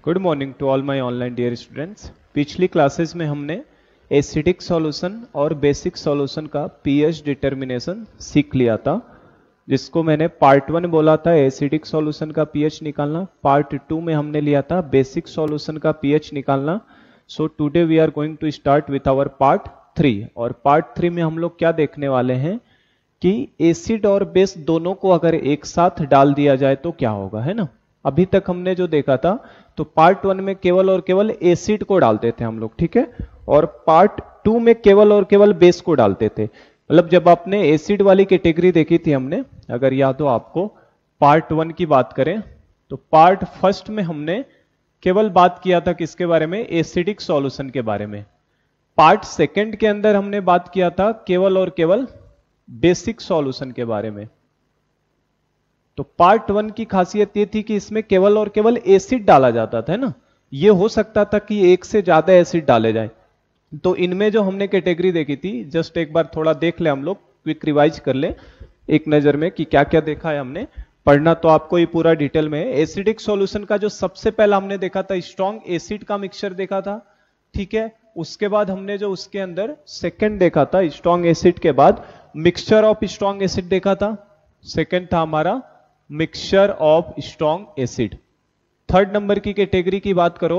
Good morning to all my online dear students. पिछली classes में हमने एसिडिक सॉल्यूशन और बेसिक सॉल्यूशन का पीएच डिटर्मिनेशन सीख लिया था, जिसको मैंने पार्ट 1 बोला था एसिडिक सॉल्यूशन का पीएच निकालना। पार्ट 2 में हमने लिया था बेसिक सॉल्यूशन का पीएच निकालना। So today we are going to start with our part 3। और पार्ट 3 में हम लोग क्या देखने वाले हैं कि एसिड और बेस दोनों को अगर एक साथ डाल दिया जाए तो क्या होगा, है ना। अभी तक हमने जो देखा था तो पार्ट 1 में केवल और केवल एसिड को डालते थे हम लोग, ठीक है, और पार्ट 2 में केवल और केवल बेस को डालते थे। मतलब जब आपने एसिड वाली कैटेगरी देखी थी हमने, अगर याद हो आपको, पार्ट 1 की बात करें तो पार्ट फर्स्ट में हमने केवल बात किया था किसके बारे में, एसिडिक सॉल्यूशन के बारे में। पार्ट सेकंड के अंदर हमने बात किया था केवल और केवल बेसिक सॉल्यूशन के बारे में। तो पार्ट 1 की खासियत ये थी कि इसमें केवल और केवल एसिड डाला जाता था, है ना। ये हो सकता था कि एक से ज्यादा एसिड डाले जाए। तो इनमें जो हमने कैटेगरी देखी थी, जस्ट एक बार थोड़ा देख ले, हम लोग क्विक रिवाइज कर ले एक नजर में कि क्या क्या देखा है हमने। पढ़ना तो आपको ये पूरा डिटेल में है। एसिडिक सॉल्यूशन का जो सबसे पहला हमने देखा था स्ट्रॉन्ग एसिड का मिक्सचर देखा था, ठीक है। उसके बाद हमने जो उसके अंदर सेकंड देखा था स्ट्रॉन्ग एसिड के बाद मिक्सचर ऑफ स्ट्रॉन्ग एसिड देखा था। सेकंड था हमारा mixture of strong acid. Third number की कैटेगरी की बात करो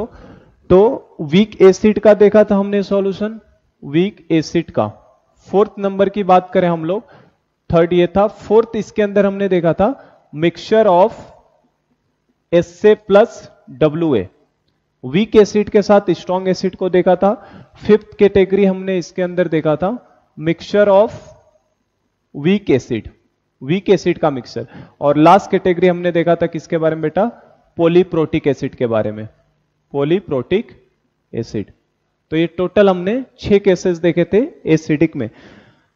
तो वीक एसिड का देखा था हमने सॉल्यूशन, वीक एसिड का। फोर्थ नंबर की बात करें हम लोग, थर्ड ये था। फोर्थ इसके अंदर हमने देखा था mixture of SA plus WA, weak acid के साथ स्ट्रॉन्ग एसिड को देखा था। फिफ्थ कैटेगरी हमने इसके अंदर देखा था mixture of weak acid, weak acid का मिक्सचर। और लास्ट कैटेगरी हमने देखा था किसके बारे में बेटा, पॉलीप्रोटिक एसिड के बारे में, पॉलीप्रोटिक एसिड। तो ये टोटल हमने 6 केसेस देखे थे एसिडिक में।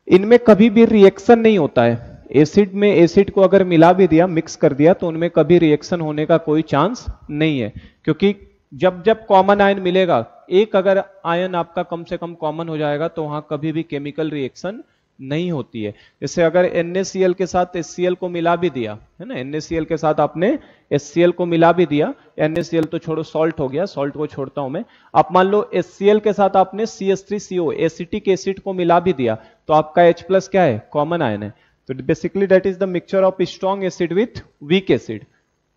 इनमें कभी भी रिएक्शन नहीं होता है। एसिड में एसिड को अगर मिला भी दिया, मिक्स कर दिया, तो उनमें कभी रिएक्शन होने का कोई चांस नहीं है, क्योंकि जब जब कॉमन आयन मिलेगा, एक अगर आयन आपका कम से कम कॉमन हो जाएगा तो वहां कभी भी केमिकल रिएक्शन नहीं होती है। जैसे अगर NaCl के साथ HCl को मिला भी दिया, है ना, NaCl के साथ आपने HCl को मिला भी दिया, NaCl तो छोड़ो, सॉल्ट हो गया, सॉल्ट को छोड़ता हूं मैं। आप मान लो HCl के साथ आपने CH3CO एसिटिक एसिड को मिला भी दिया, तो आपका H प्लस क्या है, कॉमन आयन है। तो basically that is the mixture of strong acid with weak acid.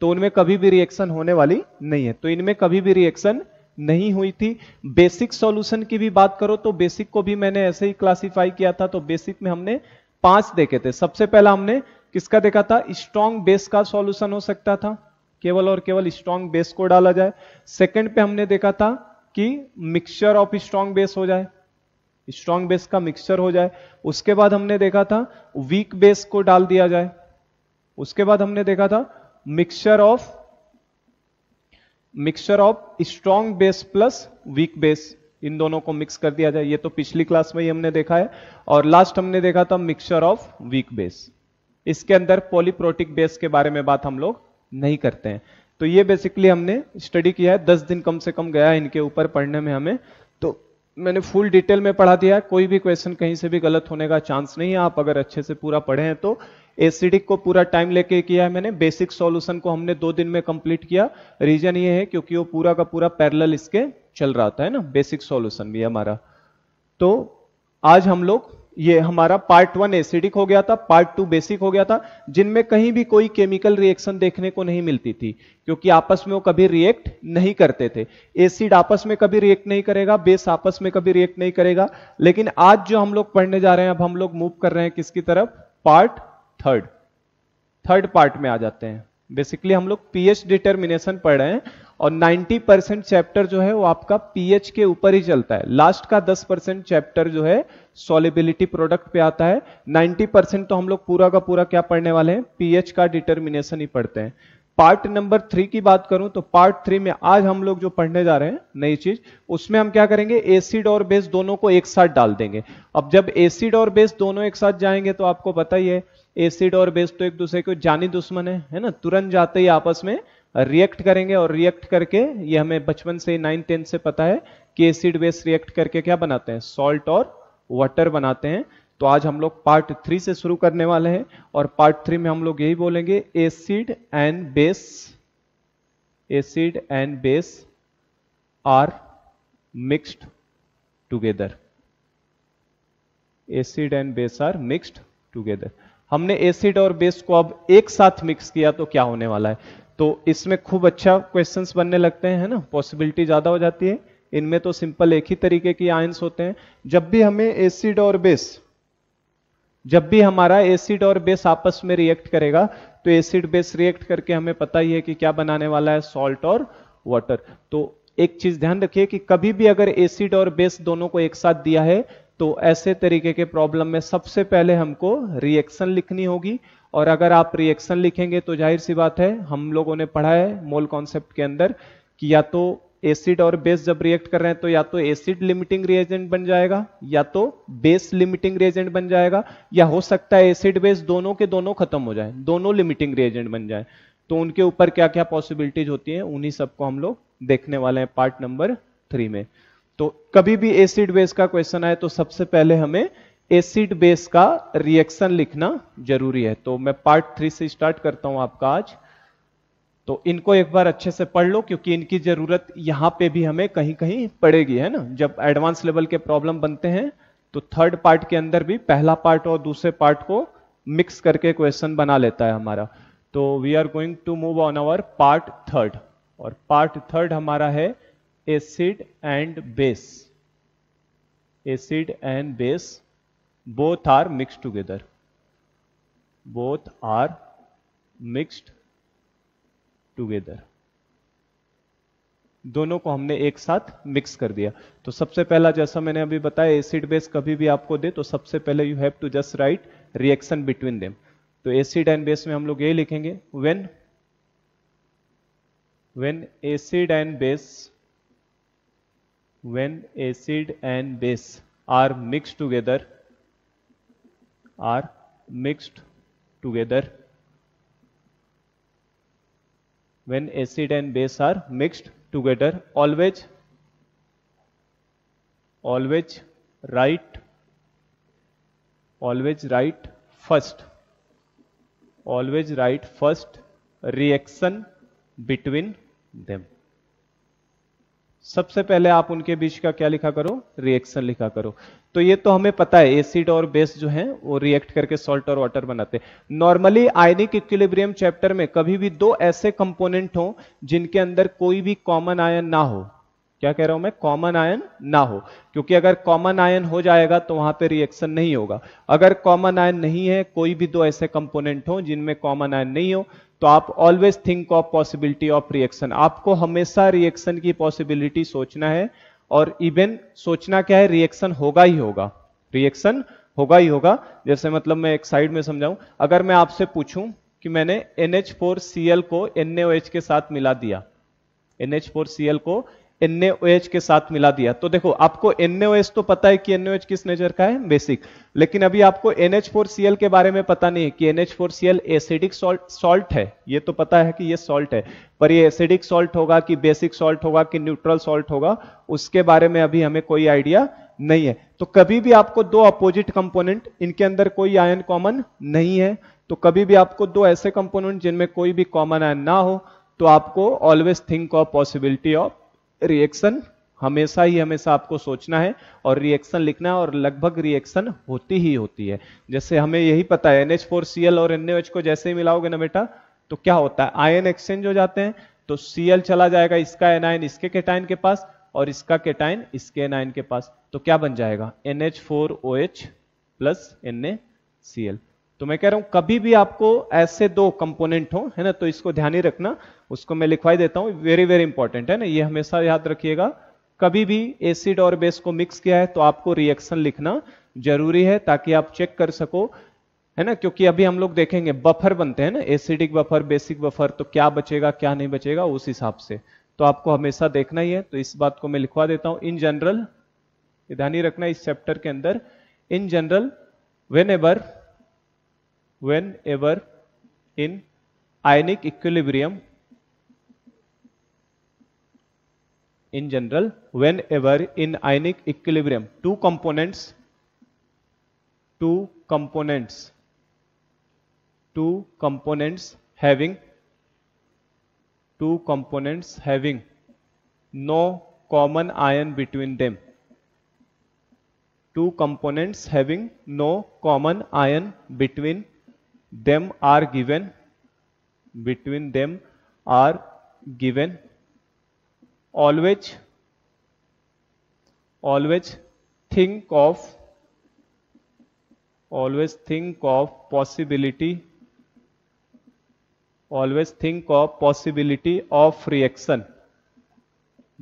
तो उनमें कभी भी रिएक्शन होने वाली नहीं है। तो इनमें कभी भी रिएक्शन नहीं हुई थी। बेसिक सॉल्यूशन की भी बात करो तो बेसिक को भी मैंने ऐसे ही क्लासिफाई किया था। तो बेसिक में हमने 5 देखे थे। सबसे पहला हमने किसका देखा था, स्ट्रॉन्ग बेस का सॉल्यूशन हो सकता था, केवल और केवल स्ट्रॉन्ग बेस को डाला जाए। सेकंड पे हमने देखा था कि मिक्सचर ऑफ स्ट्रॉन्ग बेस हो जाए, स्ट्रॉन्ग बेस का मिक्सचर हो जाए। उसके बाद हमने देखा था वीक बेस को डाल दिया जाए। उसके बाद हमने देखा था mixture of strong base plus weak base, इन दोनों को मिक्स कर दिया जाए। ये तो पिछली क्लास में ही हमने देखा है। और लास्ट हमने देखा था मिक्सचर ऑफ वीक बेस। इसके अंदर पॉलीप्रोटिक बेस के बारे में बात हम लोग नहीं करते हैं। तो ये बेसिकली हमने स्टडी किया है। 10 दिन कम से कम गया है इनके ऊपर पढ़ने में हमें, तो मैंने फुल डिटेल में पढ़ा दिया है। कोई भी क्वेश्चन कहीं से भी गलत होने का चांस नहीं है, आप अगर अच्छे से पूरा पढ़े हैं तो। एसिडिक को पूरा टाइम लेके किया है मैंने, बेसिक सॉल्यूशन को हमने 2 दिन में कंप्लीट किया। रीजन ये है क्योंकि वो पूरा का पूरा पैरेलल इसके चल रहा था, है ना, बेसिक सॉल्यूशन भी हमारा। तो आज हम लोग, ये हमारा पार्ट 1 एसिडिक हो गया था, पार्ट 2 बेसिक हो गया था, जिनमें कहीं भी कोई केमिकल रिएक्शन देखने को नहीं मिलती थी, क्योंकि आपस में वो कभी रिएक्ट नहीं करते थे। एसिड आपस में कभी रिएक्ट नहीं करेगा, बेस आपस में कभी रिएक्ट नहीं करेगा। लेकिन आज जो हम लोग पढ़ने जा रहे हैं, अब हम लोग मूव कर रहे हैं किसकी तरफ, पार्ट थर्ड पार्ट में आ जाते हैं। बेसिकली हम लोग पीएच डिटर्मिनेशन पढ़ रहे हैं और 90% चैप्टर जो है वो आपका पीएच के ऊपर ही चलता है। लास्ट का 10% चैप्टर जो है सॉल्युबिलिटी प्रोडक्ट पे आता है। 90% तो हम लोग पूरा का पूरा क्या पढ़ने वाले हैं, पीएच का डिटर्मिनेशन ही पढ़ते हैं। पार्ट नंबर 3 की बात करूं तो पार्ट 3 में आज हम लोग जो पढ़ने जा रहे हैं नई चीज, उसमें हम क्या करेंगे, एसिड और बेस दोनों को एक साथ डाल देंगे। अब जब एसिड और बेस दोनों एक साथ जाएंगे तो आपको पता ही है, एसिड और बेस तो एक दूसरे को जानी दुश्मन है ना। तुरंत जाते ही आपस में रिएक्ट करेंगे, और रिएक्ट करके, ये हमें बचपन से 9th-10th से पता है कि एसिड बेस रिएक्ट करके क्या बनाते हैं, सॉल्ट और वाटर बनाते हैं। तो आज हम लोग पार्ट 3 से शुरू करने वाले हैं, और पार्ट 3 में हम लोग यही बोलेंगे, acid and base acid and base are mixed together. Acid and base are mixed together. हमने एसिड और बेस को अब एक साथ मिक्स किया तो क्या होने वाला है. तो इसमें खूब अच्छा क्वेश्चंस बनने लगते हैं, है ना, पॉसिबिलिटी ज्यादा हो जाती है. इनमें तो सिंपल एक ही तरीके की आयंस होते हैं. जब भी हमें एसिड और बेस, जब भी हमारा एसिड और बेस आपस में रिएक्ट करेगा तो एसिड बेस रिएक्ट करके हमें पता ही है कि क्या बनाने वाला है, सॉल्ट और वाटर. तो एक चीज ध्यान रखिए कि कभी भी अगर एसिड और बेस दोनों को एक साथ दिया है तो ऐसे तरीके के प्रॉब्लम में सबसे पहले हमको रिएक्शन लिखनी होगी. और अगर आप रिएक्शन लिखेंगे तो जाहिर सी बात है, हम लोगों ने पढ़ा है मोल कॉन्सेप्ट के अंदर कि या तो एसिड और बेस जब रिएक्ट कर रहे हैं तो या तो एसिड लिमिटिंग रिएजेंट बन जाएगा या तो बेस लिमिटिंग रिएजेंट बन जाएगा, या हो सकता है एसिड बेस दोनों के दोनों खत्म हो जाए, दोनों लिमिटिंग रिएजेंट बन जाए. तो उनके ऊपर क्या क्या पॉसिबिलिटीज होती है उन्हीं सबको हम लोग देखने वाले हैं पार्ट नंबर 3 में. तो कभी भी एसिड बेस का क्वेश्चन आए तो सबसे पहले हमें एसिड बेस का रिएक्शन लिखना जरूरी है. तो मैं पार्ट 3 से स्टार्ट करता हूं आपका आज. तो इनको एक बार अच्छे से पढ़ लो क्योंकि इनकी जरूरत यहां पे भी हमें कहीं कहीं पड़ेगी, है ना. जब एडवांस लेवल के प्रॉब्लम बनते हैं तो थर्ड पार्ट के अंदर भी पहला पार्ट और दूसरे पार्ट को मिक्स करके क्वेश्चन बना लेता है हमारा. तो we are going to move on our part third. और पार्ट थर्ड हमारा है acid and base. Acid and base both are mixed together. Both are mixed together. दोनों को हमने एक साथ मिक्स कर दिया. तो सबसे पहला, जैसा मैंने अभी बताया, एसिड बेस कभी भी आपको दे तो सबसे पहले you have to just write reaction between them. तो एसिड एंड बेस में हम लोग ये लिखेंगे, when acid and base are mixed together when acid and base are mixed together, always write first reaction between them. सबसे पहले आप उनके बीच का क्या लिखा करो, रिएक्शन लिखा करो. तो ये तो हमें पता है एसिड और बेस जो है वो रिएक्ट करके सॉल्ट और वाटर बनाते हैं. नॉर्मली आयनिक इक्विलिब्रियम चैप्टर में कभी भी दो ऐसे कंपोनेंट हो जिनके अंदर कोई भी कॉमन आयन ना हो. क्या कह रहा हूं मैं, कॉमन आयन ना हो. क्योंकि अगर कॉमन आयन हो जाएगा तो वहां पे रिएक्शन नहीं होगा. अगर कॉमन आयन नहीं है, कोई भी दो ऐसे कंपोनेंट हो जिनमें कॉमन आयन नहीं हो, तो आप always think of possibility of reaction. आपको हमेशा रिएक्शन की पॉसिबिलिटी सोचना है. और इवन सोचना क्या है, रिएक्शन होगा ही होगा. रिएक्शन होगा ही होगा. जैसे मतलब मैं एक साइड में समझाऊं, अगर मैं आपसे पूछूं कि मैंने NH4Cl को NaOH के साथ मिला दिया, NH4Cl को NaOH के साथ मिला दिया, तो देखो आपको NaOH तो पता है कि NaOH किस नेचर का है, बेसिक. लेकिन अभी आपको NH4Cl के बारे में पता नहीं है कि NH4Cl एसिडिक सॉल्ट है. ये तो पता है कि ये सॉल्ट है, पर ये एसिडिक सॉल्ट होगा कि बेसिक सॉल्ट होगा कि न्यूट्रल सॉल्ट होगा, उसके बारे में अभी हमें कोई आइडिया नहीं है. तो कभी भी आपको दो अपोजिट कंपोनेंट, इनके अंदर कोई आयन कॉमन नहीं है, तो कभी भी आपको दो ऐसे कंपोनेंट जिनमें कोई भी कॉमन आयन ना हो, तो आपको always think of possibility of reaction. हमेशा आपको सोचना है और रिएक्शन लिखना है. और लगभग रिएक्शन होती ही होती है. जैसे हमें यही पता है NH4Cl और NaOH को जैसे ही मिलाओगे ना बेटा, तो क्या होता है, आयन एक्सचेंज हो जाते हैं. तो Cl चला जाएगा इसका एनायन इसके केटायन के पास और इसका केटायन इसके एनायन के पास. तो क्या बन जाएगा, NH4OH प्लस NaCl. तो मैं कह रहा हूं कभी भी आपको ऐसे दो कंपोनेंट हो, है ना, तो इसको ध्यान ही रखना. उसको मैं लिखवाई देता हूं, वेरी वेरी इंपॉर्टेंट है ना, ये हमेशा याद रखिएगा. कभी भी एसिड और बेस को मिक्स किया है तो आपको रिएक्शन लिखना जरूरी है ताकि आप चेक कर सको, है ना. क्योंकि अभी हम लोग देखेंगे बफर बनते हैं ना, एसिडिक बफर, बेसिक बफर, तो क्या बचेगा क्या नहीं बचेगा उस हिसाब से तो आपको हमेशा देखना ही है. तो इस बात को मैं लिखवा देता हूं. इन जनरल, ध्यान ही रखना इस चैप्टर के अंदर, in general whenever in ionic equilibrium, in general whenever in ionic equilibrium two components having two components having no common ion between them. Two components having no common ion between them are given. Between them are given. Always think of possibility of reaction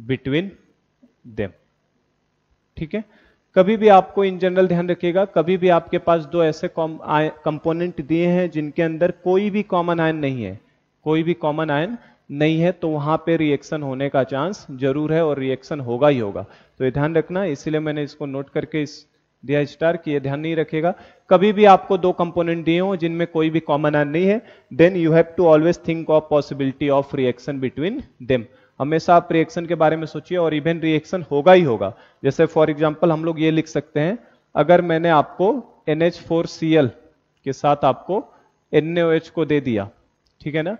between them. ठीक है, कभी भी आपको in general ध्यान रखिएगा, कभी भी आपके पास दो ऐसे कंपोनेंट दिए हैं जिनके अंदर कोई भी कॉमन आयन नहीं है, कोई भी कॉमन आयन नहीं है, तो वहां पे रिएक्शन होने का चांस जरूर है और रिएक्शन होगा ही होगा। तो ये ध्यान रखना, इसीलिए मैंने इसको नोट करके इस दिया स्टार कि ये ध्यान नहीं रखेगा। कभी भी आपको दो कंपोनेंट दिए हो जिनमें कोई भी कॉमन आयन नहीं है, then you have to always think of possibility of reaction between them. हमेशा आप रिएक्शन के बारे में सोचिए और इवन रिएक्शन होगा ही होगा। जैसे फॉर एग्जांपल हम लोग ये लिख सकते हैं, अगर मैंने आपको NH4Cl के साथ आपको NaOH को दे दिया, ठीक है ना,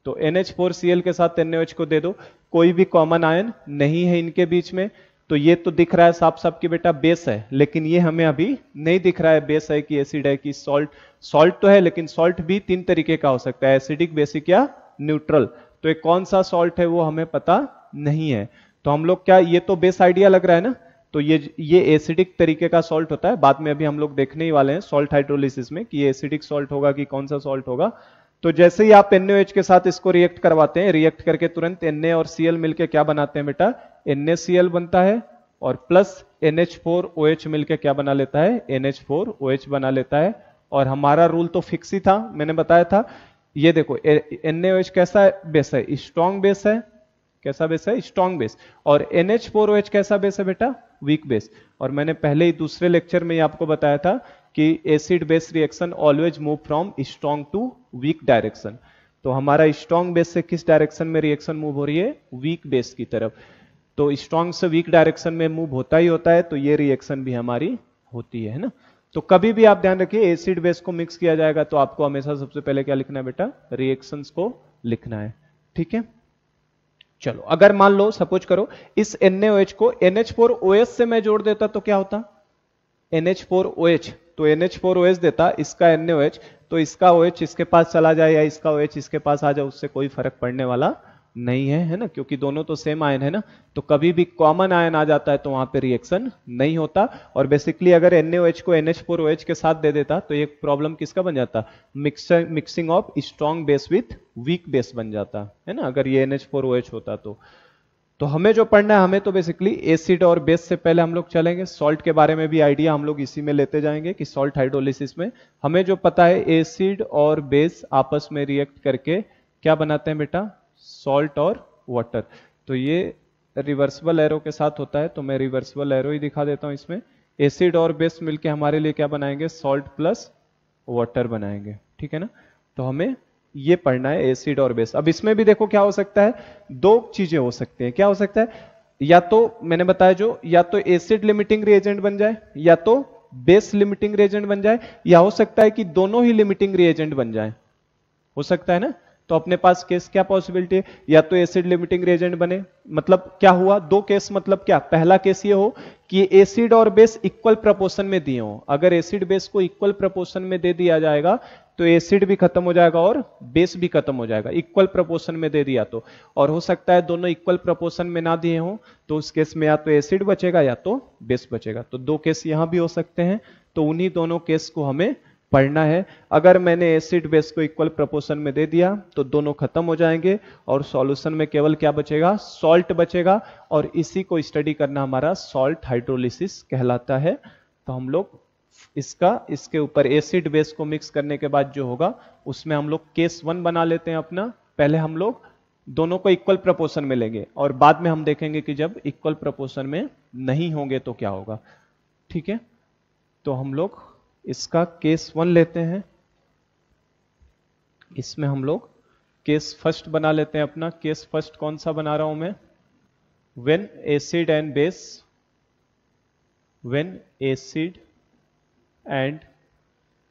तो NH4Cl के साथ NaOH को दे दो, कोई भी कॉमन आयन नहीं है इनके बीच में, तो ये तो दिख रहा है साफ साफ कि बेटा बेस है, लेकिन ये हमें अभी नहीं दिख रहा है बेस है कि एसिड है कि सॉल्ट। सॉल्ट तो है, लेकिन सॉल्ट भी तीन तरीके का हो सकता है, एसिडिक, बेसिक या न्यूट्रल। तो ये कौन सा सॉल्ट है वो हमें पता नहीं है। तो हम लोग क्या, ये तो बेस आइडिया लग रहा है ना, तो ये एसिडिक तरीके का सॉल्ट होता है। बाद में अभी हम लोग देखने ही वाले हैं सॉल्ट हाइड्रोलिसिस में कि ये एसिडिक सॉल्ट होगा कि कौन सा सॉल्ट होगा। तो जैसे ही आप NaOH के साथ इसको रिएक्ट करवाते हैं, रिएक्ट करके तुरंत Na और Cl मिलके क्या बनाते हैं बेटा, NaCl बनता है, और प्लस NH4OH मिलके क्या बना लेता है, NH4OH बना लेता है। और हमारा रूल तो फिक्स ही था, मैंने बताया था। ये देखो NaOH कैसा बेस है, स्ट्रॉन्ग बेस है। कैसा बेस है, स्ट्रॉन्ग बेस। और NH4OH कैसा बेस है बेटा, वीक बेस। और मैंने पहले ही दूसरे लेक्चर में आपको बताया था कि acid base reaction always move from strong to weak direction. तो हमारा स्ट्रॉन्ग बेस से किस डायरेक्शन में रिएक्शन मूव हो रही है, वीक बेस की तरफ। तो स्ट्रॉन्ग से वीक डायरेक्शन में मूव होता ही होता है, तो ये रिएक्शन भी हमारी होती है ना। तो कभी भी आप ध्यान रखिए, एसिड बेस को मिक्स किया जाएगा तो आपको हमेशा सबसे पहले क्या लिखना है बेटा, रिएक्शंस को लिखना है। ठीक है, चलो अगर मान लो सपोज करो इस NaOH को NH4OH से मैं जोड़ देता तो क्या होता, NH4OH, तो NH4OH देता, इसका NaOH, तो इसका OH इसके पास चला जाए या इसका OH इसके पास आ जाए, उससे कोई फर्क पड़ने वाला नहीं है, है ना, क्योंकि दोनों तो सेम आयन है ना। तो कभी भी कॉमन आयन आ जाता है तो वहां पे रिएक्शन नहीं होता। और बेसिकली अगर NaOH को NH4OH के साथ दे देता तो ये प्रॉब्लम किसका बन जाता, mixing of strong base with weak base बन जाता है ना, अगर ये NH4OH होता तो हमें जो पढ़ना है, हमें तो बेसिकली एसिड और बेस से पहले हम लोग चलेंगे। सॉल्ट के बारे में भी आइडिया हम लोग इसी में लेते जाएंगे कि सॉल्ट हाइड्रोलिसिस में हमें जो पता है, एसिड और बेस आपस में रिएक्ट करके क्या बनाते हैं बेटा, सॉल्ट और वाटर। तो ये रिवर्सिबल एरो के साथ होता है, तो मैं रिवर्सिबल एरो ही दिखा देता हूं इसमें। एसिड और बेस मिलके हमारे लिए क्या बनाएंगे, सॉल्ट प्लस वाटर बनाएंगे। ठीक है ना, तो हमें ये पढ़ना है एसिड और बेस। अब इसमें भी देखो क्या हो सकता है, दो चीजें हो सकती हैं। क्या हो सकता है, या तो मैंने बताया जो, या तो एसिड लिमिटिंग रिएजेंट बन जाए, या तो बेस लिमिटिंग रिएजेंट बन जाए, या हो सकता है कि दोनों ही लिमिटिंग रिएजेंट बन जाए, हो सकता है ना। तो अपने पास केस क्या पॉसिबिलिटी है, या तो एसिड लिमिटिंग रिएजेंट बने, मतलब क्या हुआ, दो केस, मतलब क्या, पहला केस ये हो कि एसिड और बेस इक्वल प्रोपोर्शन में दिए हो। अगर एसिड बेस को इक्वल प्रोपोर्शन में दे दिया जाएगा तो एसिड भी खत्म हो जाएगा और बेस भी खत्म हो जाएगा, इक्वल प्रोपोर्शन में दे दिया तो। और हो सकता है दोनों इक्वल प्रोपोर्शन में ना दिए हो, तो उस केस में या तो एसिड बचेगा या तो बेस बचेगा। तो दो केस यहां भी हो सकते हैं, तो उन्हीं दोनों केस को हमें पढ़ना है। अगर मैंने एसिड बेस को इक्वल प्रोपोर्शन में दे दिया तो दोनों खत्म हो जाएंगे और सॉल्यूशन में केवल क्या बचेगा, सॉल्ट बचेगा। और इसी को स्टडी करना हमारा सॉल्ट हाइड्रोलिसिस कहलाता है। तो हम लोग इसके ऊपर एसिड बेस को मिक्स करने के बाद जो होगा उसमें हम लोग केस 1 बना लेते हैं अपना। पहले हम लोग दोनों को इक्वल प्रोपोर्शन में लेंगे और बाद में हम देखेंगे कि जब इक्वल प्रोपोर्शन में नहीं होंगे तो क्या होगा। ठीक है, तो हम लोग इसका केस 1 लेते हैं। इसमें हम लोग केस फर्स्ट बना लेते हैं अपना। केस फर्स्ट कौन सा बना रहा हूं मैं, when acid and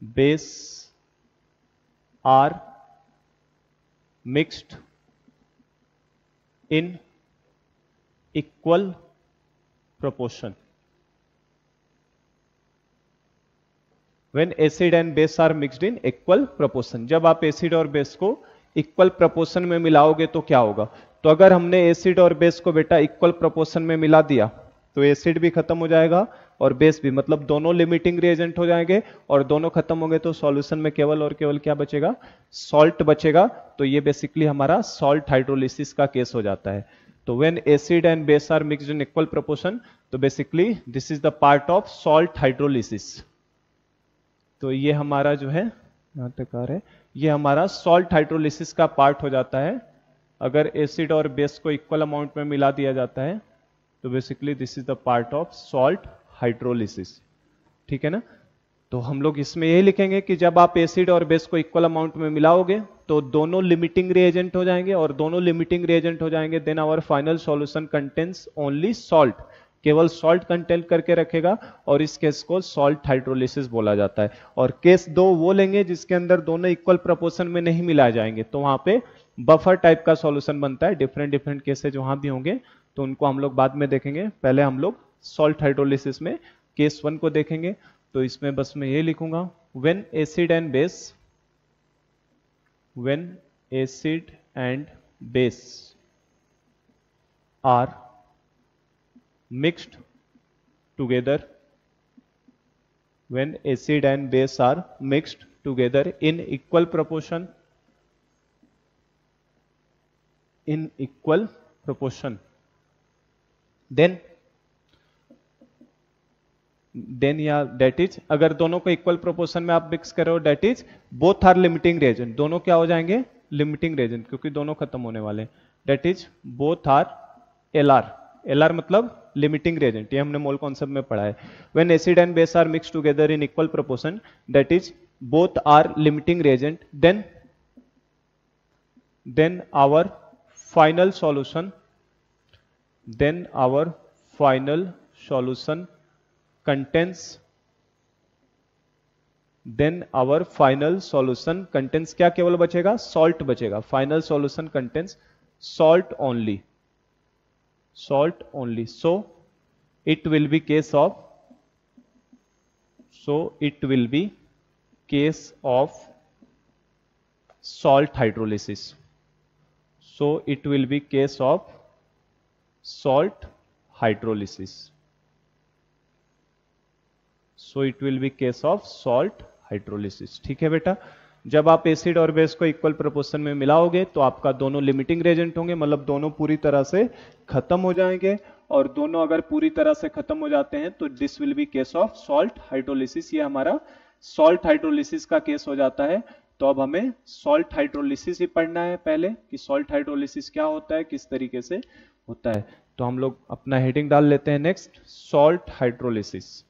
base are mixed in equal proportion. When acid and base are mixed in equal proportion, जब आप एसिड और बेस को इक्वल प्रोपोर्शन में मिलाओगे तो क्या होगा? तो अगर हमने एसिड और बेस को बेटा इक्वल प्रोपोर्शन में मिला दिया तो एसिड भी खत्म हो जाएगा और बेस भी, मतलब दोनों लिमिटिंग रिएजेंट हो जाएंगे और दोनों खत्म होंगे तो सॉल्यूशन में केवल और केवल क्या बचेगा? सॉल्ट बचेगा। तो ये बेसिकली हमारा सॉल्ट हाइड्रोलिसिस का केस हो जाता है। तो when acid and base are mixed in equal proportion, तो basically this is the part of salt hydrolysis. तो ये हमारा जो है, यहां तक आ रहा है, ये हमारा सॉल्ट हाइड्रोलिसिस का पार्ट हो जाता है। अगर एसिड और बेस को इक्वल अमाउंट में मिला दिया जाता है तो basically this is the part of salt hydrolysis. ठीक है ना? तो हम लोग इसमें यही लिखेंगे कि जब आप एसिड और बेस को इक्वल अमाउंट में मिलाओगे तो दोनों लिमिटिंग रिएजेंट हो जाएंगे और दोनों लिमिटिंग रिएजेंट हो जाएंगे, then our final solution contains only salt, केवल सॉल्ट कंटेंट करके रखेगा और इस केस को सॉल्ट हाइड्रोलिसिस बोला जाता है। और केस 2 वो लेंगे जिसके अंदर दोनों इक्वल प्रोपोर्शन में नहीं मिलाए जाएंगे, तो वहां पे बफर टाइप का सॉल्यूशन बनता है। डिफरेंट केसेज वहां भी होंगे तो उनको हम लोग बाद में देखेंगे। पहले हम लोग सॉल्ट हाइड्रोलिसिस में केस 1 को देखेंगे। तो इसमें बस मैं ये लिखूंगा, when acid and base are mixed together, when acid and base are mixed together in equal proportion, then या that is, अगर दोनों को इक्वल प्रोपोर्शन में आप मिक्स करो, that is both are limiting reagent, दोनों क्या हो जाएंगे? लिमिटिंग reagent, क्योंकि दोनों खत्म होने वाले। that is both are LR मतलब लिमिटिंग रिएजेंट, ये हमने मोल कॉन्सेप्ट में पढ़ा है। When acid and base are mixed together in equal proportion, that is both are limiting reagent, then our final solution contains क्या केवल बचेगा? सॉल्ट बचेगा। Final solution contains salt only, so it will be case of salt hydrolysis. ठीक है बेटा? जब आप acid और बेस को इक्वल प्रोपोर्शन में मिलाओगे तो आपका दोनों लिमिटिंग रेजेंट होंगे, मतलब दोनों पूरी तरह से खत्म हो जाएंगे। और दोनों अगर पूरी तरह से खत्म हो जाते हैं तो this will B case of salt hydrolysis. ये हमारा सॉल्ट हाइड्रोलिसिस का केस हो जाता है। तो अब हमें सॉल्ट हाइड्रोलिसिस ही पढ़ना है पहले कि सॉल्ट हाइड्रोलिसिस क्या होता है, किस तरीके से होता है। तो हम लोग अपना हेडिंग डाल लेते हैं नेक्स्ट, सॉल्ट हाइड्रोलिसिस।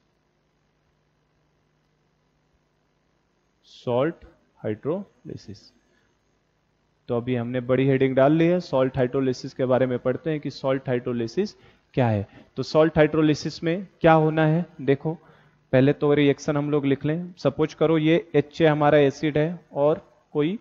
तो अभी हमने बड़ी हेडिंग डाल ली है, सॉल्ट हाइड्रोलिसिस के बारे में पढ़ते हैं कि सॉल्ट हाइड्रोलिसिस क्या है। तो सॉल्ट हाइड्रोलिसिस में क्या होना है, देखो पहले तो रिएक्शन हम लोग लिख लें। सपोज करो ये HA हमारा एसिड है और कोई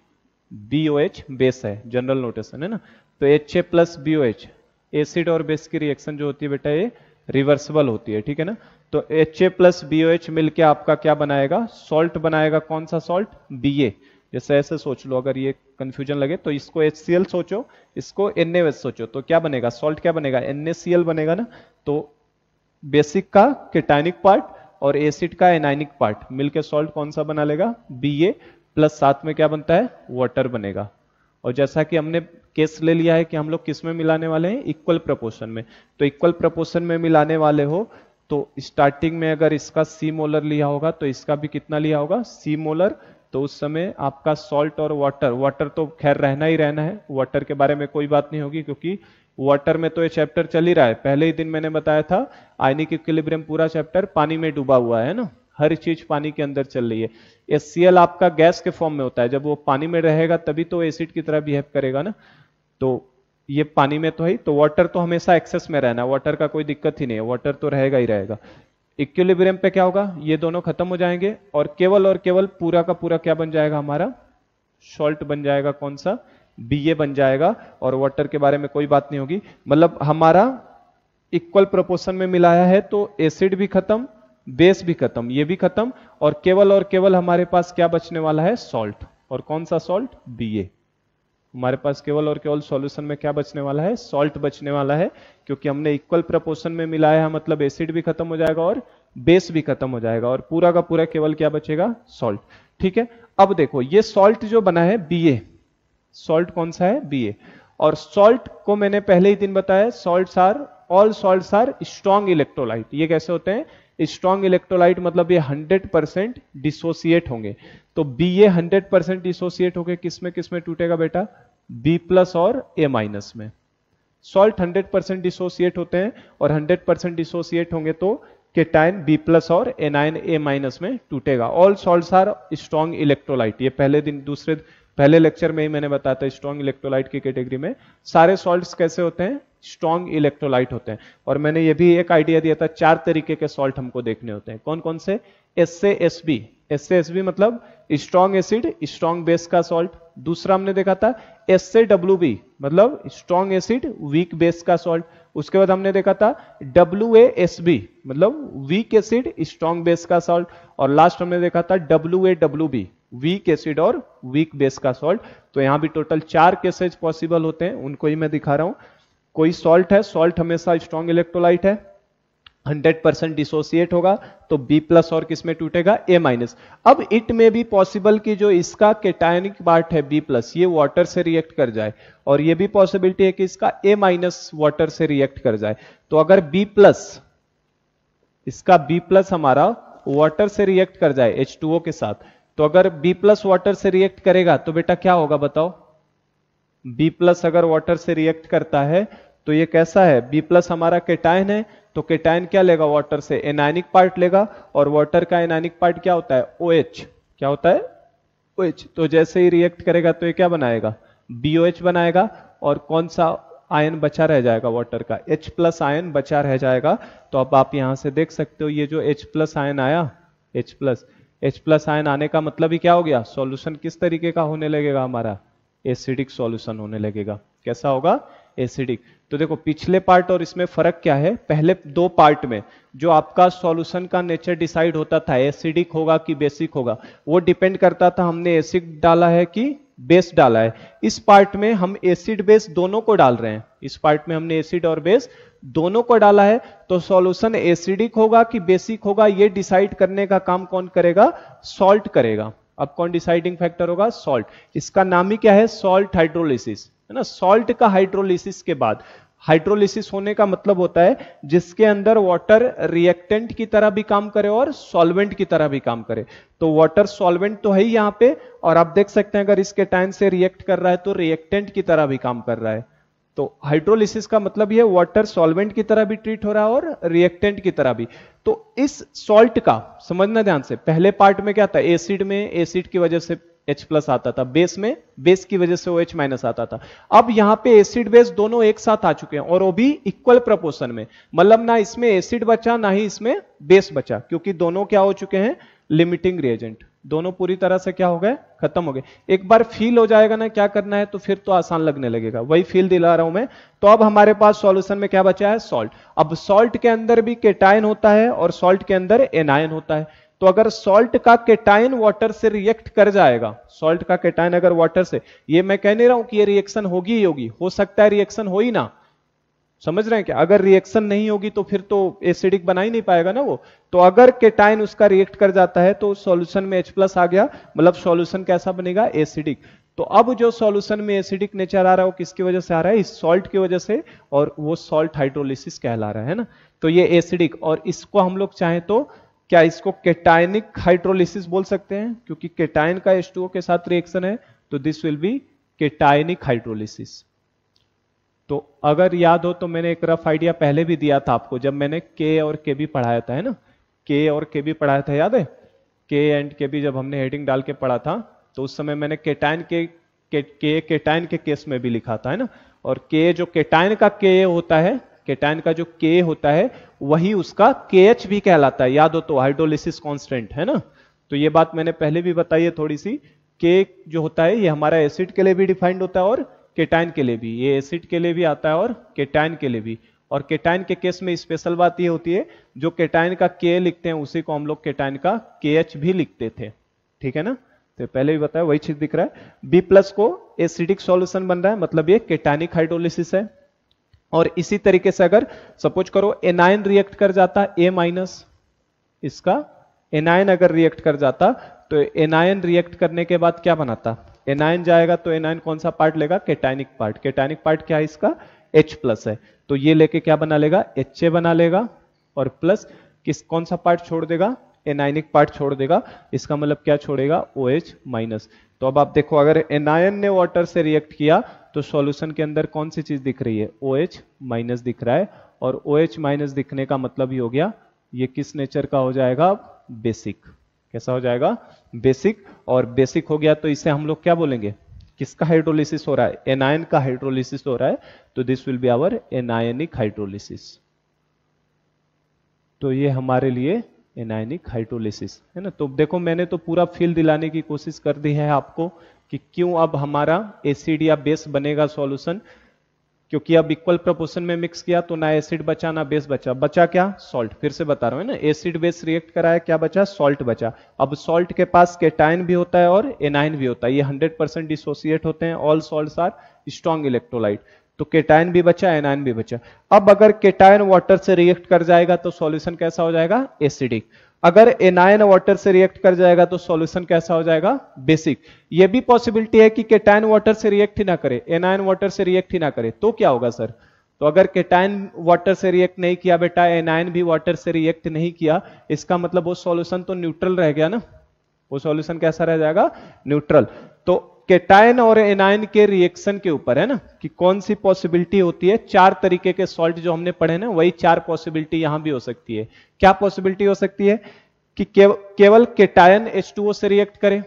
BOH बेस है, जनरल नोटेशन है ना। तो HA प्लस BOH, एसिड और बेस की रिएक्शन जो होती है बेटा ये रिवर्सिबल होती है, ठीक है ना। तो HA प्लस BOH मिलके आपका क्या बनाएगा? सॉल्ट बनाएगा। कौन सा सॉल्ट? BA। जैसे ऐसे सोच लो, अगर ये कंफ्यूजन लगे तो इसको HCl सोचो, इसको NaOH सोचो, तो क्या बनेगा? सॉल्ट क्या बनेगा? NaCl बनेगा ना। तो बेसिक का केटायनिक पार्ट और एसिड का एनायनिक पार्ट मिलके सॉल्ट कौन सा बना लेगा? BA प्लस साथ में क्या बनता है? वाटर बनेगा। और जैसा कि हमने केस ले लिया है कि हम लोग किस में मिलाने वाले हैं? इक्वल प्रोपोर्शन में। तो इक्वल प्रोपोर्शन में मिलाने वाले हो तो स्टार्टिंग में अगर इसका C मोलर लिया होगा तो इसका भी कितना लिया होगा? C molar. तो उस समय आपका सॉल्ट और वाटर तो खैर रहना ही रहना है, वाटर के बारे में कोई बात नहीं होगी क्योंकि वाटर में तो ये चैप्टर चल ही रहा है। पहले ही दिन मैंने बताया था आयनिक इक्विलिब्रियम पूरा चैप्टर पानी में डूबा हुआ है ना, हर चीज पानी के अंदर चल रही है। HCl आपका गैस के फॉर्म में होता है, जब वो पानी में रहेगा तभी तो एसिड की तरह बिहेव करेगा ना। तो ये पानी में तो है, तो वाटर तो हमेशा एक्सेस में रहना है, वाटर का कोई दिक्कत ही नहीं है, वाटर तो रहेगा ही रहेगा। इक्विलिब्रियम पे क्या होगा? ये दोनों खत्म हो जाएंगे और केवल पूरा का पूरा क्या बन जाएगा? हमारा सॉल्ट बन जाएगा। कौन सा? Ba बन जाएगा और वाटर के बारे में कोई बात नहीं होगी। मतलब हमारा इक्वल प्रोपोर्शन में मिलाया है तो एसिड भी खत्म, बेस भी खत्म, ये भी खत्म, और केवल हमारे पास क्या बचने वाला है? सॉल्ट। और कौन सा सॉल्ट? Ba। हमारे पास केवल और केवल सॉल्यूशन में क्या बचने वाला है? सॉल्ट बचने वाला है, क्योंकि हमने इक्वल प्रोपोर्शन में मिलाया है, मतलब एसिड भी खत्म हो जाएगा और बेस भी खत्म हो जाएगा, और पूरा का पूरा केवल क्या बचेगा? सॉल्ट। ठीक है, अब देखो ये सॉल्ट जो बना है Ba, सॉल्ट कौन सा है? Ba। और सॉल्ट को मैंने पहले ही दिन बताया, all salts are strong electrolyte. ये कैसे होते हैं? स्ट्रॉन्ग इलेक्ट्रोलाइट, मतलब ये 100% डिसोसिएट होंगे। तो Ba 100% डिसोसिएट होके किस में टूटेगा बेटा? B+ और A- में। सॉल्ट 100% डिसोसिएट होते हैं, और 100% डिसोसिएट होंगे तो केटायन B+ और एनायन A- में टूटेगा। All salts are strong electrolyte. ये पहले लेक्चर में ही मैंने बताया था, स्ट्रॉन्ग इलेक्ट्रोलाइट की कैटेगरी में सारे सॉल्ट्स कैसे होते हैं? स्ट्रॉन्ग इलेक्ट्रोलाइट होते हैं। और मैंने ये भी एक आइडिया दिया था, 4 तरीके के सॉल्ट हमको देखने होते हैं। कौन कौन से? SaSb मतलब स्ट्रॉन्ग एसिड स्ट्रॉन्ग बेस का सॉल्ट। दूसरा हमने देखा था SaWb मतलब स्ट्रॉन्ग एसिड वीक बेस का सॉल्ट। उसके बाद हमने देखा था WaSb मतलब वीक एसिड स्ट्रॉन्ग बेस का सॉल्ट। और लास्ट हमने देखा था WaWb वीक एसिड और वीक बेस का सॉल्ट। तो यहां भी टोटल 4 केसेज पॉसिबल होते हैं, उनको ही मैं दिखा रहा हूं। कोई सॉल्ट है, सॉल्ट हमेशा स्ट्रॉन्ग इलेक्ट्रोलाइट है, 100% डिसोसिएट होगा, तो B+ और किस में टूटेगा? A-। अब इट में भी पॉसिबल कि जो इसका केटायनिक पार्ट है B+, ये वाटर से रिएक्ट कर जाए, और ये भी पॉसिबिलिटी है कि इसका A- वाटर से रिएक्ट कर जाए। तो अगर इसका B+ हमारा वाटर से रिएक्ट कर जाए H2O के साथ, तो अगर B+ वाटर से रिएक्ट करेगा तो बेटा क्या होगा बताओ? B+ अगर वाटर से रिएक्ट करता है तो ये कैसा है? B+ हमारा केटायन है, तो केटायन क्या लेगा वाटर से? एनायनिक पार्ट लेगा, और वाटर का एनायनिक पार्ट क्या होता है? OH। क्या होता है? OH। तो जैसे ही रिएक्ट करेगा तो ये क्या बनाएगा? BOH बनाएगा, और कौन सा आयन बचा रह जाएगा वाटर का? H+ आयन बचा रह जाएगा। तो अब आप यहां से देख सकते हो ये जो H+ आयन आया, H+ आयन आने का मतलब ही क्या हो गया? सॉल्यूशन किस तरीके का होने लगेगा हमारा? एसिडिक सॉल्यूशन होने लगेगा। कैसा होगा? एसिडिक। तो देखो पिछले पार्ट और इसमें फर्क क्या है? पहले 2 पार्ट में जो आपका सॉल्यूशन का नेचर डिसाइड होता था, एसिडिक होगा कि बेसिक होगा, वो डिपेंड करता था हमने एसिड डाला है कि बेस डाला है। इस पार्ट में हम एसिड बेस दोनों को डाल रहे हैं, इस पार्ट में हमने एसिड और बेस दोनों को डाला है, तो सॉल्यूशन एसिडिक होगा कि बेसिक होगा ये डिसाइड करने का काम कौन करेगा? सॉल्ट करेगा। अब कौन डिसाइडिंग फैक्टर होगा? सॉल्ट। इसका नाम ही क्या है? सॉल्ट हाइड्रोलिसिस, है ना। सॉल्ट का हाइड्रोलिसिस के बाद, हाइड्रोलिसिस होने का मतलब होता है जिसके अंदर वाटर रिएक्टेंट की तरह भी काम करे और सॉल्वेंट की तरह भी काम करे। तो वाटर सॉल्वेंट तो है ही यहां पे, और आप देख सकते हैं अगर इसके टाइम से रिएक्ट कर रहा है तो रिएक्टेंट की तरह भी काम कर रहा है। तो हाइड्रोलिसिस का मतलब ये वाटर सॉल्वेंट की तरह भी ट्रीट हो रहा है और रिएक्टेंट की तरह भी। तो इस सॉल्ट का समझना ध्यान से, पहले पार्ट में क्या था? एसिड में एसिड की वजह से H+ आता था, बेस में बेस की वजह से OH- आता था। अब यहां पे एसिड बेस दोनों एक साथ आ चुके हैं, और वो भी इक्वल प्रोपोर्शन में। मतलब ना इसमें एसिड बचा ना ही इसमें बेस बचा, क्योंकि दोनों क्या हो चुके हैं? Limiting reagent. दोनों पूरी तरह से क्या हो गए? खत्म हो गए। एक बार फील हो जाएगा ना क्या करना है, तो फिर तो आसान लगने लगेगा। वही फील दिला रहा हूं मैं। तो अब हमारे पास सॉल्यूशन में क्या बचा है? सॉल्ट। अब सॉल्ट के अंदर भी केटायन होता है और सॉल्ट के अंदर एनायन होता है। तो अगर सॉल्ट का केटायन वाटर से रिएक्ट कर जाएगा, सॉल्ट का केटायन अगर वाटर से, ये मैं कह नहीं रहा हूं कि ये रिएक्शन होगी ही होगी, हो सकता है रिएक्शन हो ही ना, समझ रहे हैं क्या? अगर रिएक्शन नहीं होगी तो फिर तो एसिडिक बना ही नहीं पाएगा ना वो। तो अगर केटायन उसका रिएक्ट कर जाता है तो सॉल्यूशन में H+ आ गया, मतलब सॉल्यूशन कैसा बनेगा? एसिडिक। तो अब जो सॉल्यूशन में एसिडिक नेचर आ रहा है वो किसकी वजह से आ रहा है? इस सॉल्ट की वजह से, और वो सॉल्ट हाइड्रोलिसिस कहला रहा है ना। तो ये एसिडिक, और इसको हम लोग चाहें तो क्या इसको केटायनिक हाइड्रोलिसिस बोल सकते हैं, क्योंकि केटायन का H2O के साथ रिएक्शन है, तो दिस विल बी केटायनिक हाइड्रोलिसिस। तो अगर याद हो तो मैंने एक रफ आइडिया पहले भी दिया था आपको, जब मैंने के और के भी पढ़ाया था, है ना। के और के भी पढ़ाया था, याद है? के एंड के भी जब हमने हेडिंग डाल के पढ़ा था, तो उस समय मैंने केटायन केटायन के केस में भी लिखा था, है ना। और के जो केटायन का के होता है, केटायन का जो के होता है वही उसका KH भी कहलाता है, याद हो तो, हाइड्रोलिसिस कांस्टेंट, है ना। तो ये बात मैंने पहले भी बताई है थोड़ी सी। के जो होता है ये हमारा एसिड के लिए भी डिफाइंड होता है और केटाइन के लिए भी, ये एसिड के लिए भी आता है और केटाइन के लिए भी। और केटाइन के केस में स्पेशल बात ये होती है, जो केटाइन का के लिखते हैं उसी को हम लोग केटाइन का के एच भी लिखते थे, ठीक है ना। तो पहले भी बताया, वही चीज दिख रहा है। बी प्लस को एसिडिक सॉल्यूशन बन रहा है, मतलब ये केटानिक हाइड्रोलिसिस है। और इसी तरीके से अगर सपोज करो एनायन रिएक्ट कर जाता ए माइनस, इसका एनायन अगर रिएक्ट कर जाता तो एनायन रिएक्ट करने के बाद क्या बनाता, एनायन जाएगा तो एनायन कौन सा पार्ट लेगा, केटाइनिक पार्ट। केटाइनिक पार्ट क्या है इसका, H प्लस है, तो ये लेके क्या बना लेगा, HA बना लेगा, और प्लस किस कौन सा पार्ट छोड़ देगा, एनायनिक पार्ट छोड़ देगा। इसका मतलब क्या छोड़ेगा, OH माइनस। तो अब आप देखो, अगर एनायन ने वाटर से रिएक्ट किया तो सॉल्यूशन के अंदर कौन सी चीज दिख रही है, OH माइनस दिख रहा है। और OH माइनस दिखने का मतलब ही हो गया ये किस नेचर का हो जाएगा, बेसिक। कैसा हो जाएगा, बेसिक। और बेसिक हो गया तो इसे हम लोग क्या बोलेंगे, किसका हाइड्रोलिसिस हो रहा है, एनायन का हाइड्रोलिसिस हो रहा है, तो this will be our anionic hydrolysis. तो ये हमारे लिए एनायनिक हाइड्रोलिसिस है ना। तो देखो मैंने तो पूरा फील दिलाने की कोशिश कर दी है आपको कि क्यों अब हमारा एसिड या बेस बनेगा सॉल्यूशन, क्योंकि अब इक्वल प्रोपोर्शन में मिक्स किया तो ना एसिड बचा ना बेस बचा, बचा क्या, सॉल्ट। फिर से बता रहा हूं ना, एसिड बेस रिएक्ट कराया, क्या बचा, सॉल्ट बचा। अब सॉल्ट के पास केटाइन भी होता है और एनाइन भी होता है, ये 100% डिसोसिएट होते हैं, all salts are strong electrolyte. तो केटाइन भी बचा, एनाइन भी बचा। अब अगर केटाइन वाटर से रिएक्ट कर जाएगा तो सॉल्यूशन कैसा हो जाएगा, एसिडिक। अगर एनायन वाटर से रिएक्ट कर जाएगा तो सॉल्यूशन कैसा हो जाएगा, बेसिक। ये भी पॉसिबिलिटी है कि केटाइन वाटर से रिएक्ट ही ना करे, एनायन वाटर से रिएक्ट ही ना करे, तो क्या होगा सर। तो अगर केटाइन वाटर से रिएक्ट नहीं किया बेटा, एनायन भी वाटर से रिएक्ट नहीं किया, इसका मतलब वो सॉल्यूशन तो न्यूट्रल रह गया ना, वो सॉल्यूशन कैसा रह जाएगा, न्यूट्रल। तो केटाइन और एनायन के रिएक्शन के ऊपर है ना कि कौन सी पॉसिबिलिटी होती है, चार तरीके के सॉल्ट जो हमने पढ़े ना, वही चार पॉसिबिलिटी यहां भी हो सकती है। क्या पॉसिबिलिटी हो सकती है कि केवल केटायन H2O से रिएक्ट करे,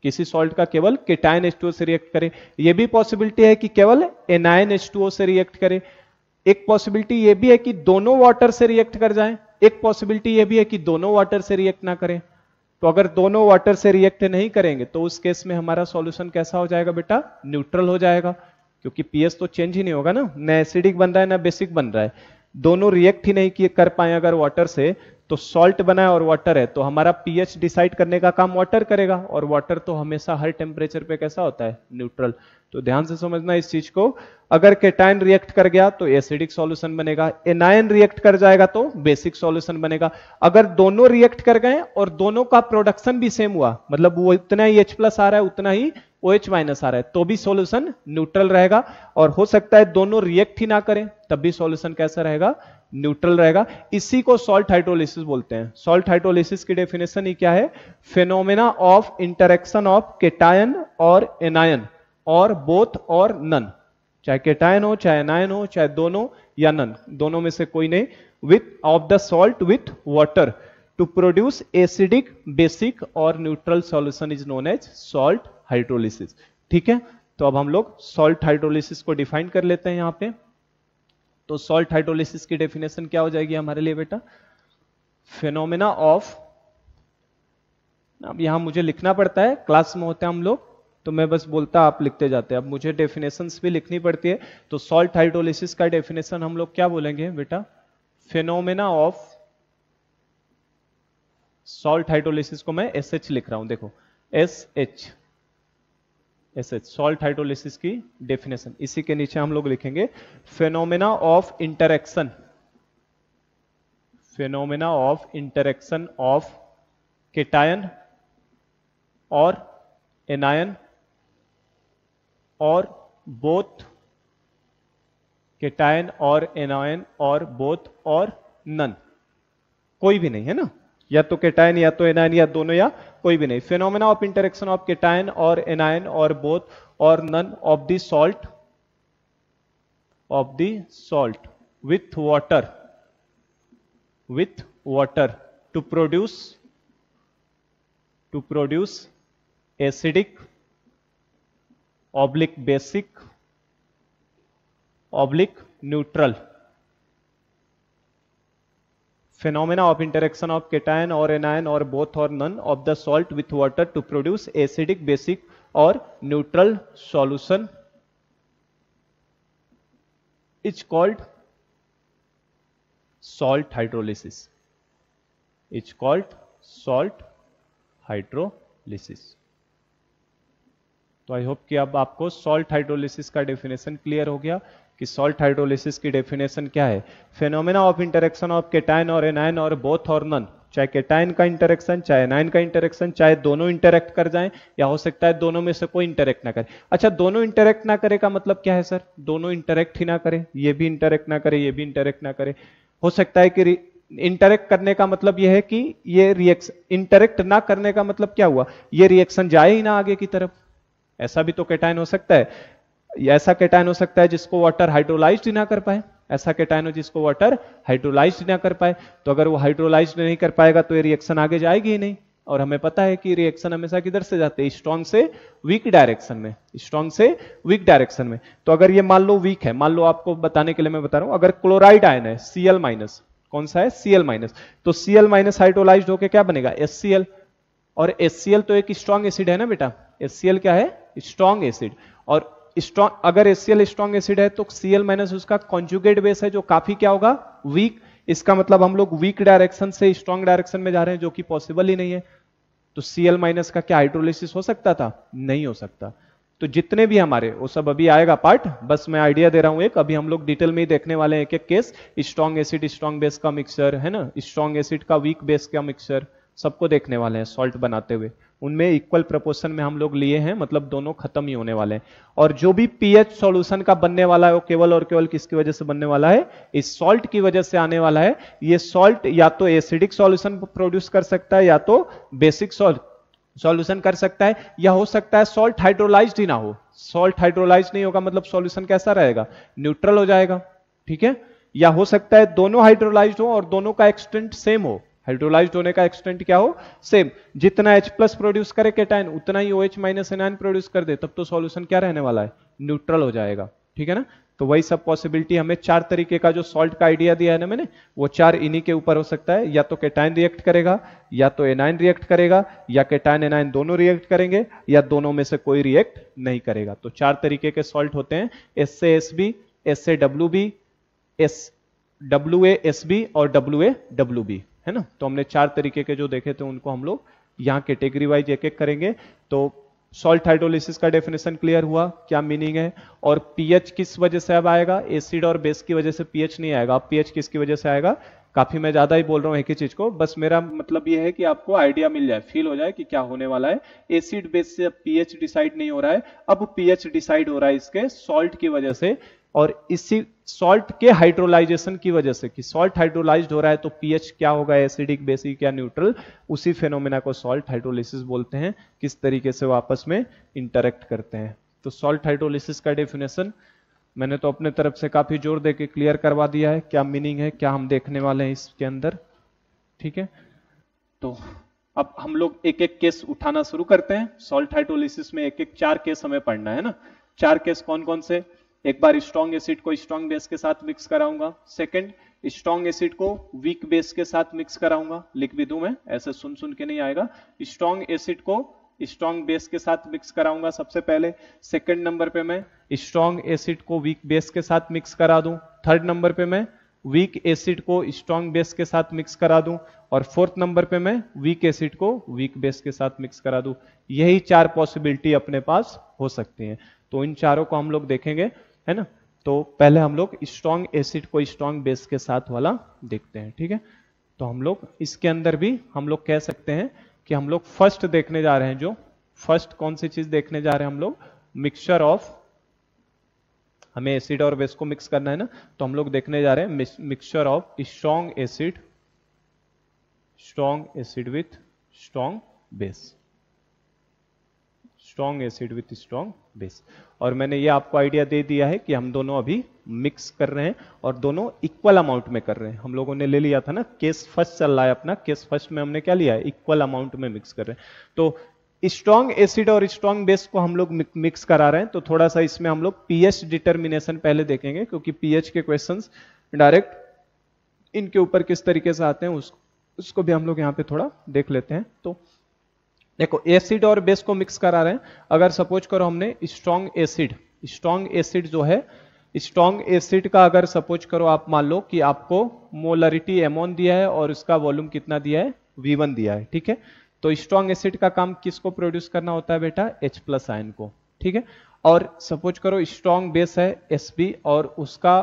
किसी सॉल्ट का केवल केटायन H2O से रिएक्ट करे। यह भी पॉसिबिलिटी है कि केवल एनायन H2O से रिएक्ट करे। एक पॉसिबिलिटी यह भी है कि दोनों वाटर से रिएक्ट कर जाए, एक पॉसिबिलिटी यह भी है कि दोनों वाटर से रिएक्ट ना करें। तो अगर दोनों वाटर से रिएक्ट नहीं करेंगे तो उस केस में हमारा सॉल्यूशन कैसा हो जाएगा बेटा, न्यूट्रल हो जाएगा, क्योंकि पीएच तो चेंज ही नहीं होगा ना, न एसिडिक बन रहा है ना बेसिक बन रहा है। दोनों रिएक्ट ही नहीं किए कर पाए अगर वाटर से, तो सॉल्ट बना है और वाटर है, तो हमारा पीएच डिसाइड करने का काम वाटर करेगा, और वाटर तो हमेशा हर टेम्परेचर पे कैसा होता है, न्यूट्रल। तो ध्यान से समझना इस चीज को। अगर केटाइन रिएक्ट कर गया तो एसिडिक सॉल्यूशन बनेगा, एनायन रिएक्ट कर जाएगा तो बेसिक सॉल्यूशन बनेगा। अगर दोनों रिएक्ट कर गए और दोनों का प्रोडक्शन भी सेम हुआ, मतलब वो इतना ही H प्लस आ रहा है उतना ही OH माइनस आ रहा है, तो भी सॉल्यूशन न्यूट्रल रहेगा। और हो सकता है दोनों रिएक्ट ही ना करें, तब भी सॉल्यूशन कैसा रहेगा, न्यूट्रल रहेगा। इसी को सॉल्ट हाइड्रोलिसिस बोलते हैं। सॉल्ट हाइड्रोलिसिस की डेफिनेशन ही क्या है, phenomena of interaction of cation और एनायन और बोथ और नन, चाहे केटायन हो चाहे एनायन हो चाहे दोनों या नन, दोनों में से कोई नहीं, with of the salt with water to produce acidic, basic और neutral solution is known as salt hydrolysis. ठीक है, तो अब हम लोग सॉल्ट हाइड्रोलिसिस को डिफाइन कर लेते हैं यहां पे। तो सॉल्ट हाइड्रोलिसिस की डेफिनेशन क्या हो जाएगी हमारे लिए बेटा, फिनोमेना ऑफ, अब यहां मुझे लिखना पड़ता है, क्लास में होते हैं हम लोग तो मैं बस बोलता आप लिखते जाते हैं, अब मुझे डेफिनेशंस भी लिखनी पड़ती है। तो सॉल्ट हाइड्रोलिसिस का डेफिनेशन हम लोग क्या बोलेंगे बेटा, फिनोमेना ऑफ, सॉल्ट हाइड्रोलिसिस को मैं SH लिख रहा हूं, देखो SH, सॉल्ट हाइड्रोलिसिस की डेफिनेशन। इसी के नीचे हम लोग लिखेंगे phenomena of interaction, phenomena of interaction of cation और एनायन और बोथ, केटायन और एनायन और बोथ और नन, कोई भी नहीं है ना, या तो केटायन या तो एनायन या दोनों या कोई भी नहीं। Phenomena of interaction of cation और एनायन और बोथ और none of the salt, of the salt with water to produce acidic oblique basic oblique neutral phenomena of interaction of cation or anion or both or none of the salt with water to produce acidic, basic or neutral solution is called salt hydrolysis. It's called salt hydrolysis. तो I hope कि अब आपको salt hydrolysis का definition clear हो गया कि salt hydrolysis की definition क्या है। Phenomena of interaction of cation और एनायन और बोथ और नन, चाहे केटायन का इंटरेक्शन चाहे एनायन का इंटरेक्शन, चाहे दोनों इंटरेक्ट कर जाएं या हो सकता है दोनों में से कोई इंटरेक्ट ना करे। अच्छा, दोनों इंटरेक्ट ना करे का मतलब क्या है सर? दोनों इंटरेक्ट ही ना करे, ये भी इंटरेक्ट ना करे, ये भी इंटरेक्ट ना करे। हो सकता है कि इंटरेक्ट करने का मतलब यह है कि ये रिएक्शन, इंटरेक्ट ना करने का मतलब क्या हुआ? ये रिएक्शन जाए ही ना आगे की तरफ। ऐसा भी तो केटायन हो सकता है, ऐसा केटायन हो सकता है जिसको वाटर हाइड्रोलाइज्ड ही ना कर पाए, ऐसा केटायन हो जिसको वाटर हाइड्रोलाइज्ड ना कर पाए। तो अगर वो हाइड्रोलाइज्ड नहीं कर पाएगा तो ये रिएक्शन आगे जाएगी ही नहीं। और हमें पता है कि रिएक्शन हमेशा किधर से जाते हैं? स्ट्रॉन्ग से वीक डायरेक्शन में, स्ट्रॉन्ग से वीक डायरेक्शन में। तो अगर ये मान लो वीक है, मान लो आपको बताने के लिए मैं बता रहा हूं, अगर क्लोराइड आयन है Cl माइनस, कौन सा है? Cl माइनस, तो Cl माइनस हाइड्रोलाइज्ड होकर क्या बनेगा? HCl। और HCl तो एक स्ट्रॉन्ग एसिड है ना बेटा, HCl क्या है? Strong acid. और स्ट्रॉन्ग, अगर HCl स्ट्रॉन्ग एसिड है तो Cl माइनस उसका कॉन्जुगेट बेस है जो काफी क्या होगा? वीक। इसका मतलब हम लोग वीक डायरेक्शन से स्ट्रॉन्ग डायरेक्शन में जा रहे हैं, जो कि पॉसिबल ही नहीं है। तो Cl माइनस का क्या हाइड्रोलिसिस हो सकता था? नहीं हो सकता। तो जितने भी हमारे, वो सब अभी आएगा पार्ट, बस मैं आइडिया दे रहा हूं एक, अभी हम लोग डिटेल में ही देखने वाले हैं एक एक case. Strong acid strong base का मिक्सचर है ना, स्ट्रॉन्ग एसिड का वीक बेस का मिक्सचर, सबको देखने वाले हैं सॉल्ट बनाते हुए। उनमें इक्वल प्रोपोर्शन में हम लोग लिए हैं, मतलब दोनों खत्म ही होने वाले हैं। और जो भी पीएच सॉल्यूशन का बनने वाला है वो केवल और केवल किसकी वजह से बनने वाला है? इस सॉल्ट की वजह से आने वाला है। ये सॉल्ट या तो एसिडिक सॉल्यूशन प्रोड्यूस कर सकता है या तो बेसिक सॉल्यूशन कर सकता है, या हो सकता है सॉल्ट हाइड्रोलाइज्ड ही ना हो। सॉल्ट हाइड्रोलाइज्ड नहीं होगा मतलब सॉल्यूशन कैसा रहेगा? न्यूट्रल हो जाएगा। ठीक है, या हो सकता है दोनों हाइड्रोलाइज्ड हो और दोनों का एक्सटेंट सेम हो। हाइड्रोलाइज्ड होने का एक्सटेंट क्या हो? सेम। जितना H प्लस प्रोड्यूस करे केटायन उतना ही OH माइनस एनायन प्रोड्यूस कर दे, तब तो सॉल्यूशन क्या रहने वाला है? न्यूट्रल हो जाएगा। ठीक है ना। तो वही सब पॉसिबिलिटी, हमें 4 तरीके का जो सॉल्ट का आइडिया दिया है ना मैंने, वो 4 इन्हीं के ऊपर हो सकता है। या तो केटायन रिएक्ट करेगा, या तो एनायन रिएक्ट करेगा, या केटायन एनायन दोनों रिएक्ट करेंगे, या दोनों में से कोई रिएक्ट नहीं करेगा। तो 4 तरीके के सॉल्ट होते हैं, SaSb, SaWb, SWaSb और WaWb, है ना। तो हमने 4 तरीके के जो देखे थे उनको हम लोग यहाँ कैटेगरी वाइज एक एक करेंगे। तो सॉल्ट हाइड्रोलिसिस का डेफिनेशन क्लियर हुआ, क्या मीनिंग है, और पीएच किस वजह से अब आएगा? एसिड और बेस की वजह से पीएच नहीं आएगा। अब पीएच किसकी वजह से आएगा? काफी मैं ज्यादा ही बोल रहा हूँ एक ही चीज को, बस मेरा मतलब ये है कि आपको आइडिया मिल जाए, फील हो जाए कि क्या होने वाला है। एसिड बेस से पीएच डिसाइड नहीं हो रहा है, अब पीएच डिसाइड हो रहा है इसके सॉल्ट की वजह से, और इसी सॉल्ट के हाइड्रोलाइजेशन की वजह से, कि सॉल्ट हाइड्रोलाइज्ड हो रहा है तो पीएच क्या होगा? एसिडिक, बेसिक या न्यूट्रल। उसी फेनोमेना को सॉल्ट हाइड्रोलिसिस बोलते हैं, किस तरीके से वो आपस में इंटरेक्ट करते हैं। तो सॉल्ट हाइड्रोलिसिस का डेफिनेशन मैंने तो अपने तरफ से काफी जोर देके क्लियर करवा दिया है, क्या मीनिंग है, क्या हम देखने वाले हैं इसके अंदर। ठीक है, तो अब हम लोग एक एक केस उठाना शुरू करते हैं। सॉल्ट हाइड्रोलिसिस में एक एक 4 केस हमें पढ़ना है ना। 4 केस कौन कौन से? एक बार स्ट्रॉन्ग एसिड को स्ट्रॉन्ग बेस के साथ मिक्स कराऊंगा। सेकंड, स्ट्रॉन्ग एसिड को वीक बेस के साथ मिक्स कराऊंगा। लिख भी दूं मैं, ऐसे सुन सुन के नहीं आएगा। स्ट्रॉन्ग एसिड को स्ट्रॉन्ग बेस के साथ मिक्स कराऊंगा सबसे पहले। सेकंड नंबर पे मैं स्ट्रॉन्ग एसिड को वीक बेस के साथ मिक्स करा दूं। थर्ड नंबर पे मैं वीक एसिड को स्ट्रॉन्ग बेस के साथ मिक्स करा दूं। और फोर्थ नंबर पे मैं वीक एसिड को वीक बेस के साथ मिक्स करा दूं। यही 4 पॉसिबिलिटी अपने पास हो सकती हैं। तो इन चारों को हम लोग देखेंगे, है ना। तो पहले हम लोग स्ट्रॉन्ग एसिड को स्ट्रॉन्ग बेस के साथ वाला देखते हैं। ठीक है, तो हम लोग इसके अंदर भी हम लोग कह सकते हैं कि हम लोग फर्स्ट देखने जा रहे हैं, जो फर्स्ट कौन सी चीज देखने जा रहे हैं हम लोग? मिक्सचर ऑफ, हमें एसिड और बेस को मिक्स करना है ना, तो हम लोग देखने जा रहे हैं mixture of strong acid with strong base, strong acid with strong base. और मैंने ये आपको आइडिया दे दिया है कि हम दोनों अभी मिक्स कर रहे हैं और दोनों इक्वल अमाउंट में कर रहे हैं। हम लोगों ने ले लिया था ना, केस फर्स्ट चल रहा है अपना, केस फर्स्ट में हमने क्या लिया है? इक्वल अमाउंट में मिक्स कर रहे हैं। तो स्ट्रॉन्ग एसिड और स्ट्रॉन्ग बेस को हम लोग मिक्स करा रहे हैं। तो थोड़ा सा इसमें हम लोग पीएच डिटर्मिनेशन पहले देखेंगे, क्योंकि पीएच के क्वेश्चंस डायरेक्ट इनके ऊपर किस तरीके से आते हैं उसको भी हम लोग यहाँ पे थोड़ा देख लेते हैं। तो देखो एसिड और बेस को मिक्स करा रहे हैं। अगर सपोज करो हमने स्ट्रॉन्ग एसिड जो है, स्ट्रॉन्ग एसिड का अगर सपोज करो आप मान लो कि आपको मोलरिटी M1 दिया है और उसका वॉल्यूम कितना दिया है, V1 दिया है, ठीक है। तो स्ट्रॉन्ग एसिड का काम किसको प्रोड्यूस करना होता है बेटा, H+ आयन को, ठीक है। और सपोज करो स्ट्रॉन्ग बेस है Sb और उसका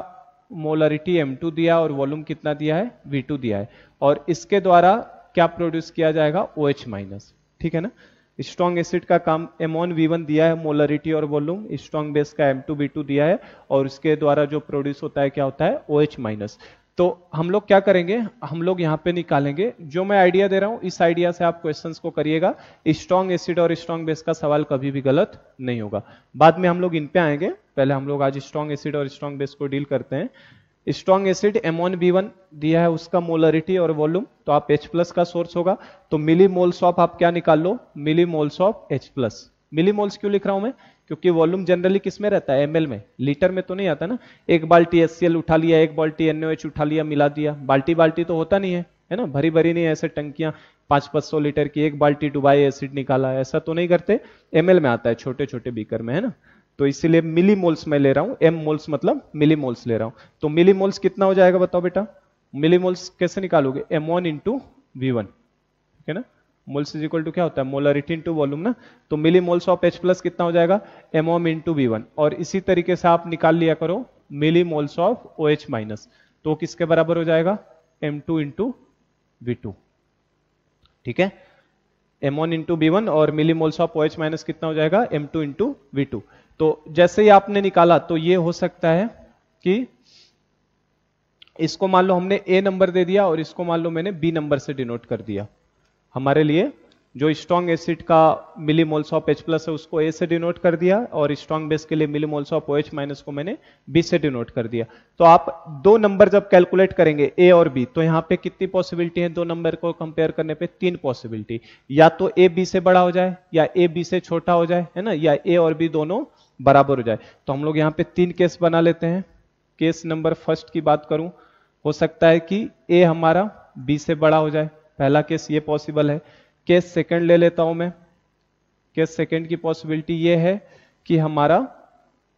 मोलरिटी M2 दिया और वॉल्यूम कितना दिया है, V2 दिया है, और इसके द्वारा क्या प्रोड्यूस किया जाएगा, OH-, ठीक है ना। स्ट्रॉन्ग एसिड का काम M1 V1 दिया है, मोलरिटी और वॉल्यूम, स्ट्रॉन्ग बेस का M2 V2 दिया है और उसके द्वारा जो प्रोड्यूस होता है क्या होता है, OH-। तो हम लोग क्या करेंगे, हम लोग यहाँ पे निकालेंगे, जो मैं आइडिया दे रहा हूँ इस आइडिया से आप क्वेश्चंस को करिएगा। स्ट्रॉन्ग एसिड और स्ट्रॉन्ग बेस का सवाल कभी भी गलत नहीं होगा। बाद में हम लोग इन पे आएंगे, पहले हम लोग आज स्ट्रॉन्ग एसिड और स्ट्रॉन्ग बेस को डील करते हैं। स्ट्रॉन्ग एसिड M1 V1 दिया है, उसका मोलरिटी और वॉल्यूम, तो आप H+ का सोर्स होगा, तो मिली मोल्स ऑफ आप क्या निकाल लो, millimoles of H+। Millimoles क्यों लिख रहा हूं मैं, क्योंकि वॉल्यूम जनरली किस में रहता है, ml में, लीटर में तो नहीं आता ना। एक बाल्टी HCl उठा लिया, एक बाल्टी NaOH उठा लिया, मिला दिया, बाल्टी बाल्टी तो होता नहीं है ना, भरी भरी नहीं, ऐसे टंकियां 500-500 लीटर की, एक बाल्टी डुबाई एसिड निकाला, ऐसा तो नहीं करते, ml में आता है, छोटे छोटे बीकर में, है ना। तो इसलिए मिली मोल्स में ले रहा हूं, M मोल्स मतलब मिली मोल्स ले रहा हूं। तो मिली मोल्स कितना हो जाएगा बताओ बेटा, मिली मोल्स कैसे निकालोगे, M1 इंटू V1, ठीक है ना। मोल्स इज इक्वल टू क्या होता है, मोलरिटी इंटू वॉल्यूम ना। तो मिली मोल्स ऑफ H+ कितना हो जाएगा, M1 इंटू V1। और इसी तरीके से आप निकाल लिया करो मिली मोल्स ऑफ OH-, तो किसके बराबर हो जाएगा, M2 इंटू V2, ठीक है। M1 इंटू V1 और मिली मोल्स ऑफ OH- कितना हो जाएगा, M2 इंटू V2। तो जैसे ही आपने निकाला तो ये हो सकता है कि इसको मान लो हमने A नंबर दे दिया और इसको मान लो मैंने B नंबर से डिनोट कर दिया। हमारे लिए जो स्ट्रॉन्ग एसिड का मिली मोल्स ऑफ H+ है उसको A से डिनोट कर दिया और स्ट्रॉन्ग बेस के लिए मिली मोल्स ऑफ OH- को मैंने B से डिनोट कर दिया। तो आप दो नंबर जब कैलकुलेट करेंगे A और B, तो यहाँ पे कितनी पॉसिबिलिटी है, दो नंबर को कंपेयर करने पे 3 पॉसिबिलिटी, या तो A B से बड़ा हो जाए, या A B से छोटा हो जाए, है ना, या A और B दोनों बराबर हो जाए। तो हम लोग यहाँ पे 3 केस बना लेते हैं। केस नंबर फर्स्ट की बात करूं, हो सकता है कि A हमारा B से बड़ा हो जाए, पहला केस ये पॉसिबल है। केस सेकंड ले लेता हूं मैं। केस सेकंड की पॉसिबिलिटी ये है कि हमारा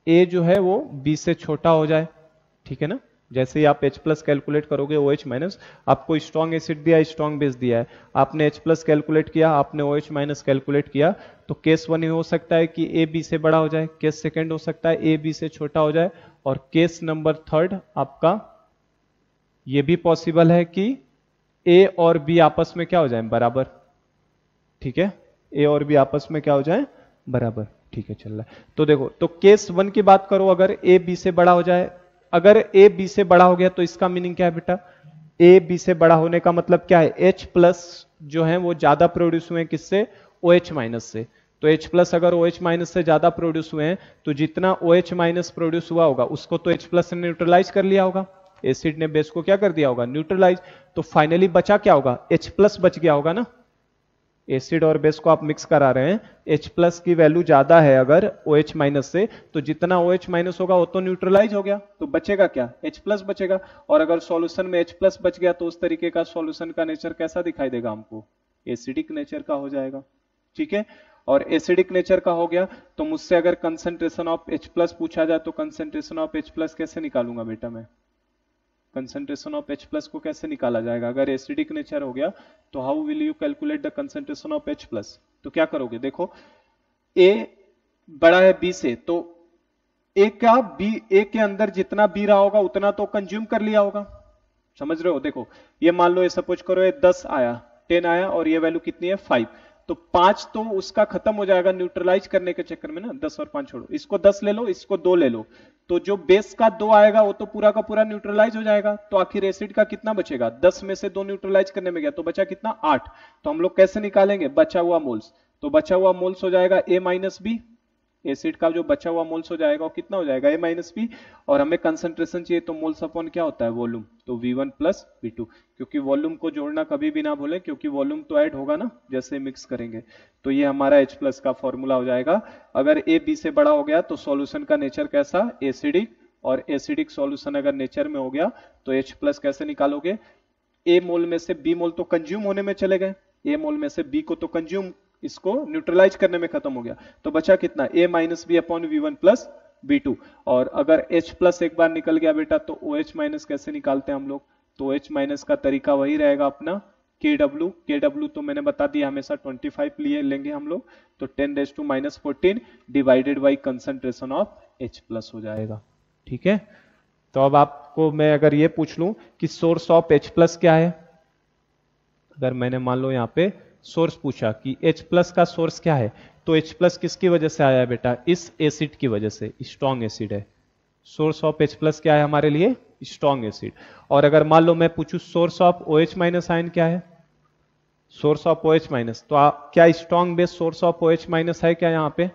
A जो है वो B से छोटा हो जाए, ठीक है ना। जैसे ही आप H+ कैलकुलेट करोगे OH-, आपको स्ट्रॉन्ग एसिड दिया, स्ट्रॉन्ग बेस दिया है, आपने H+ कैलकुलेट किया, आपने OH- कैलकुलेट किया, तो केस 1 हो सकता है कि A B से बड़ा हो जाए, केस सेकंड हो सकता है A B से छोटा हो जाए, और केस नंबर थर्ड आपका ये भी पॉसिबल है कि A और B आपस में क्या हो जाए, बराबर, ठीक है। A और B आपस में क्या हो जाए, बराबर, ठीक है, चल रहा है। तो देखो, तो केस 1 की बात करो, अगर A B से बड़ा हो जाए, अगर A B से बड़ा हो गया तो इसका मीनिंग क्या है बेटा, A B से बड़ा होने का मतलब क्या है, H+ जो है वो ज्यादा प्रोड्यूस हुए किससे, OH- से। तो H+ अगर OH- से ज्यादा प्रोड्यूस हुए हैं तो जितना OH- प्रोड्यूस हुआ होगा उसको तो H+ ने न्यूट्रलाइज कर लिया होगा, एसिड ने बेस को क्या कर दिया होगा, न्यूट्रलाइज। तो फाइनली बचा क्या होगा, H+ बच गया होगा ना। एसिड और बेस को आप मिक्स करा रहे हैं, H+ की वैल्यू ज्यादा है अगर OH- से, तो जितना OH- होगा वो तो न्यूट्रलाइज हो गया, तो बचेगा क्या, H+ बचेगा। और अगर सॉल्यूशन में H+ बच गया तो उस तरीके का सॉल्यूशन का नेचर कैसा दिखाई देगा हमको, एसिडिक नेचर का हो जाएगा, ठीक है। और एसिडिक नेचर का हो गया तो मुझसे अगर कंसंट्रेशन ऑफ H+ पूछा जाए तो कंसंट्रेशन ऑफ H+ कैसे निकालूंगा बेटा मैं, कंसंट्रेशन ऑफ H+ को कैसे निकाला जाएगा, अगर एसिडिक नेचर हो गया तो how will you calculate the concentration of H+। तो क्या करोगे, देखो A बड़ा है B से, तो A का B, A के अंदर जितना B रहा होगा उतना तो कंज्यूम कर लिया होगा, समझ रहे हो। देखो ये मान लो, ये सपोज करो ये 10 आया, 10 आया और ये वैल्यू कितनी है 5, तो 5 तो उसका खत्म हो जाएगा न्यूट्रलाइज करने के चक्कर में ना, 10 और 5 छोड़ो, इसको 10 ले लो, इसको 2 ले लो, तो जो बेस का 2 आएगा वो तो पूरा का पूरा न्यूट्रलाइज हो जाएगा। तो आखिर एसिड का कितना बचेगा, 10 में से 2 न्यूट्रलाइज करने में गया तो बचा कितना, 8। तो हम लोग कैसे निकालेंगे, बचा हुआ मोल्स, तो बचा हुआ मोल्स हो जाएगा A-B, एसिड का जो बचा हुआ मोल्स हो जाएगा वो कितना हो जाएगा, A-B, और हमें कंसंट्रेशन चाहिए तो मोल्स अपॉन क्या होता है, वॉल्यूम, तो V1 प्लस V2, क्योंकि वॉल्यूम को जोड़ना कभी भी ना भूलें, क्योंकि वॉल्यूम तो ऐड होगा ना जैसे मिक्स करेंगे। तो ये हमारा H+ का फॉर्मूला हो जाएगा। अगर A B से बड़ा हो गया तो सॉल्यूशन का नेचर कैसा, एसिडिक, और एसिडिक सॉल्यूशन अगर नेचर में हो गया तो H प्लस कैसे निकालोगे? ए मोल में से बी मोल तो कंज्यूम होने में चले गए, ए मोल में से बी को तो कंज्यूम, इसको न्यूट्रलाइज करने में खत्म हो गया, तो बचा कितना? A minus B upon V one plus B two. और अगर H प्लस एक बार निकल गया बेटा तो OH माइनस कैसे निकालते हैं हम लोग? तो OH माइनस का तरीका वही रहेगा अपना KW तो मैंने बता दिया हमेशा 25 लिए लेंगे हम लोग, तो 10⁻⁻14 divided by concentration of H plus हो जाएगा। ठीक है, तो अब आपको मैं अगर ये पूछ लूं कि सोर्स ऑफ H प्लस क्या है, अगर मैंने मान लो यहाँ पे सोर्स पूछा कि H प्लस का सोर्स क्या है, तो H प्लस किसकी वजह से आया है बेटा? इस एसिड की वजह से, स्ट्रॉन्ग एसिड है। सोर्स ऑफ H प्लस क्या है हमारे लिए? Strong acid. और अगर मान लो मैं पूछूं source of OH minus ion क्या है? सोर्स ऑफ OH माइनस, तो क्या strong base source of OH minus है क्या? यहाँ पे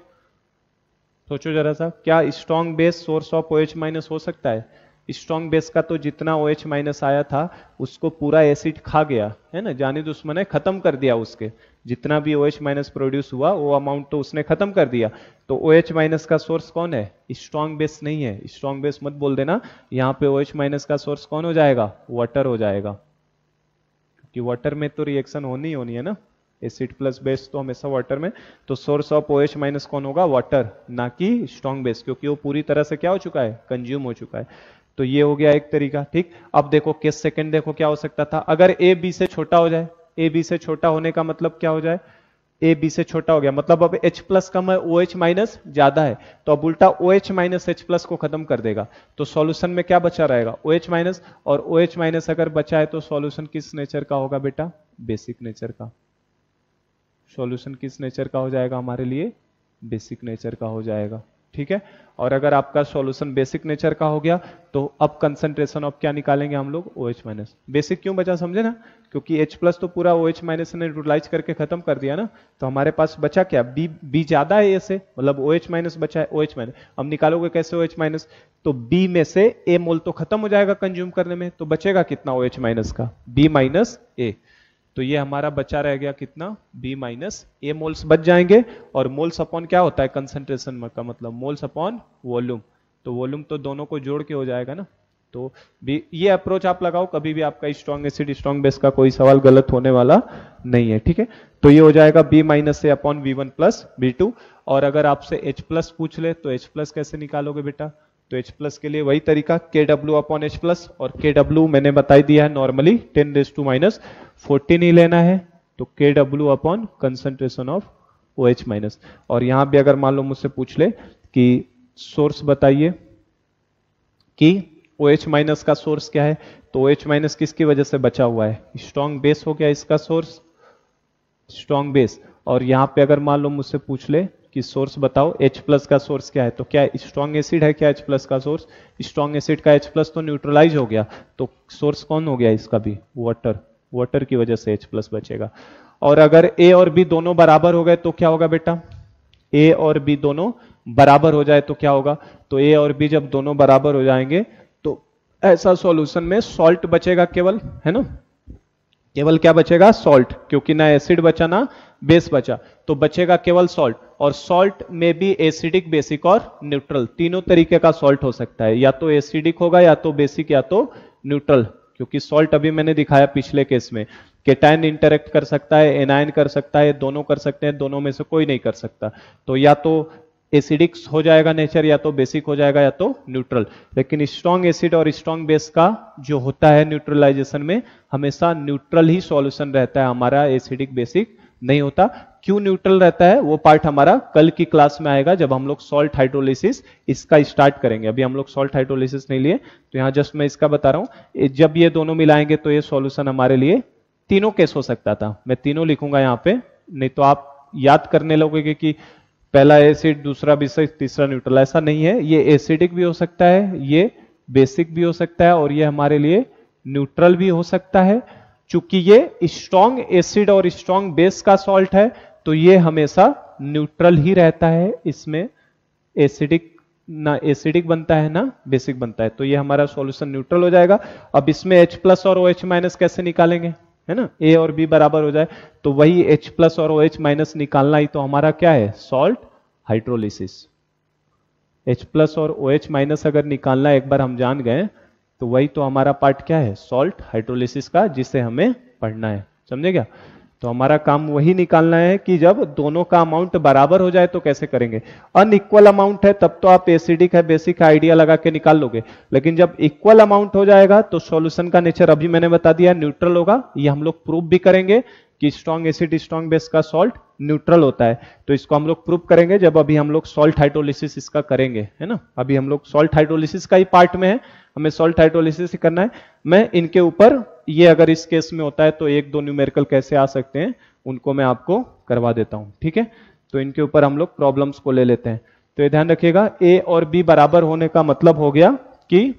सोचो जरा सा, क्या strong base source of OH minus हो सकता है? स्ट्रॉन्ग बेस का तो जितना OH माइनस आया था उसको पूरा एसिड खा गया है ना, जानी दुश्मन है, खत्म कर दिया, उसके जितना भी OH माइनस प्रोड्यूस हुआ वो अमाउंट तो उसने खत्म कर दिया। तो OH माइनस का सोर्स कौन है? स्ट्रॉन्ग बेस नहीं है, स्ट्रॉन्ग बेस मत बोल देना, यहाँ पे OH माइनस का सोर्स कौन हो जाएगा? वाटर हो जाएगा, क्योंकि वाटर में तो रिएक्शन होनी है ना, एसिड प्लस बेस तो हमेशा वाटर में, तो सोर्स ऑफ OH माइनस कौन होगा? वाटर, ना कि स्ट्रॉन्ग बेस, क्योंकि वो पूरी तरह से क्या हो चुका है? कंज्यूम हो चुका है। तो ये हो गया एक तरीका। ठीक, अब देखो केस सेकंड, देखो क्या हो सकता था, अगर ए बी से छोटा हो जाए, ए बी से छोटा होने का मतलब क्या हो जाए? ए बी से छोटा हो गया मतलब अब H प्लस कम है, OH माइनस ज्यादा है, तो अब उल्टा OH माइनस H प्लस को खत्म कर देगा, तो सॉल्यूशन में क्या बचा रहेगा? OH माइनस, और OH माइनस अगर बचा है तो सॉल्यूशन किस नेचर का होगा बेटा? बेसिक नेचर का। सॉल्यूशन किस नेचर का हो जाएगा हमारे लिए? बेसिक नेचर का हो जाएगा। ठीक है, और अगर आपका सॉल्यूशन बेसिक नेचर का हो गया तो अब कंसंट्रेशन ऑफ क्या निकालेंगे हम लोग? OH minus. बेसिक क्यों बचा समझे ना, क्योंकि H प्लस तो पूरा OH माइनस ने न्यूट्रलाइज करके खत्म कर दिया ना, तो हमारे पास बचा क्या? B ज्यादा है A से, मतलब OH माइनस बचा है, OH माइनस। अब निकालोगे कैसे OH माइनस? तो B में से A मोल तो खत्म हो जाएगा कंज्यूम करने में, तो बचेगा कितना OH माइनस का? B minus A। तो ये हमारा बचा रह गया कितना? B माइनस A मोल्स बच जाएंगे, और मोल्स अपॉन क्या होता है? कंसंट्रेशन का मतलब मोल्स अपॉन वॉल्यूम, तो वॉल्यूम तो दोनों को जोड़ के हो जाएगा ना। तो ये अप्रोच आप लगाओ, कभी भी आपका स्ट्रॉन्ग एसिड स्ट्रॉन्ग बेस का कोई सवाल गलत होने वाला नहीं है। ठीक है, तो ये हो जाएगा B minus A upon V1 plus V2। और अगर आपसे H प्लस पूछ ले तो H प्लस कैसे निकालोगे बेटा? तो H प्लस के लिए वही तरीका, KW अपॉन H प्लस, और KW मैंने बता दिया है नॉर्मली 10⁻14 ही लेना है, तो KW upon concentration of OH minus. और यहां भी अगर मान लो मुझसे पूछ ले कि सोर्स बताइए कि OH माइनस का सोर्स क्या है, तो OH माइनस किसकी वजह से बचा हुआ है? स्ट्रॉन्ग बेस हो गया इसका सोर्स, स्ट्रॉन्ग बेस। और यहां पे अगर मान लो मुझसे पूछ ले कि सोर्स बताओ H प्लस का सोर्स क्या है, तो क्या स्ट्रॉन्ग एसिड है क्या H प्लस का सोर्स? स्ट्रॉन्ग एसिड का H प्लस तो न्यूट्रलाइज हो गया, तो सोर्स कौन हो गया इसका भी? वाटर, वाटर की वजह से H प्लस बचेगा। और अगर A और B दोनों बराबर हो गए तो क्या होगा बेटा? A और B दोनों बराबर हो जाए तो क्या होगा? तो A और B जब दोनों बराबर हो जाएंगे तो ऐसा सॉल्यूशन में सॉल्ट बचेगा केवल, है ना, केवल क्या बचेगा? सॉल्ट, क्योंकि ना एसिड बचा ना बेस बचा, तो बचेगा केवल सॉल्ट। और सॉल्ट में भी एसिडिक, बेसिक और न्यूट्रल, तीनों तरीके का सॉल्ट हो सकता है, या तो एसिडिक होगा, या तो बेसिक, या तो न्यूट्रल। क्योंकि सॉल्ट अभी मैंने दिखाया पिछले केस में, केटायन इंटरेक्ट कर सकता है, एनायन कर सकता है, दोनों कर सकते हैं, दोनों में से कोई नहीं कर सकता। तो या तो एसिडिक हो जाएगा नेचर, या तो बेसिक हो जाएगा, या तो न्यूट्रल। लेकिन स्ट्रॉन्ग एसिड और स्ट्रॉन्ग बेस का जो होता है न्यूट्रलाइजेशन में, हमेशा न्यूट्रल ही सॉल्यूशन रहता है हमारा, एसिडिक बेसिक नहीं होता। क्यों न्यूट्रल रहता है वो पार्ट हमारा कल की क्लास में आएगा, जब हम लोग सॉल्ट हाइड्रोलिसिस इसका स्टार्ट करेंगे। अभी हम लोग सॉल्ट हाइड्रोलिसिस नहीं लिए, तो यहां जस्ट मैं इसका बता रहा हूं। जब ये दोनों मिलाएंगे तो ये सॉल्यूशन हमारे लिए तीनों केस हो सकता था, मैं तीनों लिखूंगा यहां पे, नहीं तो आप याद करने लगोगे कि पहला एसिड, दूसरा बेसिक, तीसरा न्यूट्रल। ऐसा नहीं है, ये एसिडिक भी हो सकता है, ये बेसिक भी हो सकता है, और ये हमारे लिए न्यूट्रल भी हो सकता है। चूंकि ये स्ट्रॉन्ग एसिड और स्ट्रॉन्ग बेस का सॉल्ट है, तो ये हमेशा न्यूट्रल ही रहता है, इसमें एसिडिक ना एसिडिक बनता है ना बेसिक बनता है, तो ये हमारा सॉल्यूशन न्यूट्रल हो जाएगा। अब इसमें H प्लस और OH माइनस कैसे निकालेंगे, है ना, A और B बराबर हो जाए, तो वही H प्लस और OH माइनस निकालना ही तो हमारा क्या है? Salt hydrolysis. H प्लस और OH माइनस अगर निकालना एक बार हम जान गए तो वही तो हमारा पार्ट क्या है, सॉल्ट हाइड्रोलिसिस का, जिसे हमें पढ़ना है। समझे क्या? तो हमारा काम वही निकालना है कि जब दोनों का अमाउंट बराबर हो जाए तो कैसे करेंगे। अनइक्वल अमाउंट है तब तो आप एसिडिक है बेसिक का आइडिया लगा के निकाल लोगे, लेकिन जब इक्वल अमाउंट हो जाएगा तो सॉल्यूशन का नेचर अभी मैंने बता दिया न्यूट्रल होगा। ये हम लोग प्रूव भी करेंगे कि स्ट्रॉन्ग एसिड स्ट्रॉन्ग बेस का सॉल्ट न्यूट्रल होता है। तो इसको हम लोग प्रूव करेंगे जब अभी हम लोग सॉल्ट हाइड्रोलिसिस इसका करेंगे, है ना। अभी हम लोग सॉल्ट हाइड्रोलिसिस का ही पार्ट में है, हमें सॉल्ट हाइड्रोलिसिस ही करना है। मैं इनके ऊपर ये अगर इस केस में होता है तो एक दो न्यूमेरिकल कैसे आ सकते हैं उनको मैं आपको करवा देता हूं, ठीक है। तो इनके ऊपर हम लोग प्रॉब्लम्स को ले लेते हैं। तो ये ध्यान रखिएगा, ए और बी बराबर होने का मतलब हो गया कि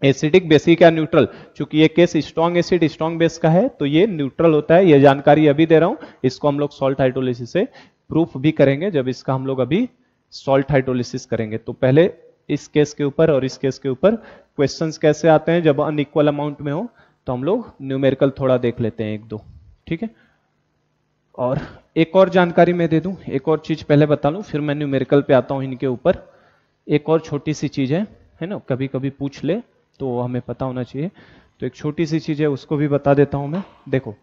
एसिडिक बेसिक या न्यूट्रल। चूंकि ये case strong acid strong base का है तो ये न्यूट्रल होता है। ये जानकारी अभी दे रहा हूं, इसको हम लोग सॉल्ट हाइड्रोलिसिस से प्रूफ भी करेंगे जब इसका हम लोग अभी सॉल्ट हाइड्रोलिसिस करेंगे। तो पहले इस केस के ऊपर और इस केस के ऊपर क्वेश्चंस कैसे आते हैं जब अनइक्वल अमाउंट में हो, तो हम लोग न्यूमेरिकल थोड़ा देख लेते हैं एक दो, ठीक है। और एक और जानकारी मैं दे दूं, एक और चीज पहले बता लूं फिर मैं न्यूमेरिकल पे आता हूं इनके ऊपर। एक और छोटी सी चीज है ना, कभी कभी पूछ ले तो हमें पता होना चाहिए। तो एक छोटी सी चीज है उसको भी बता देता हूं मैं। देखो,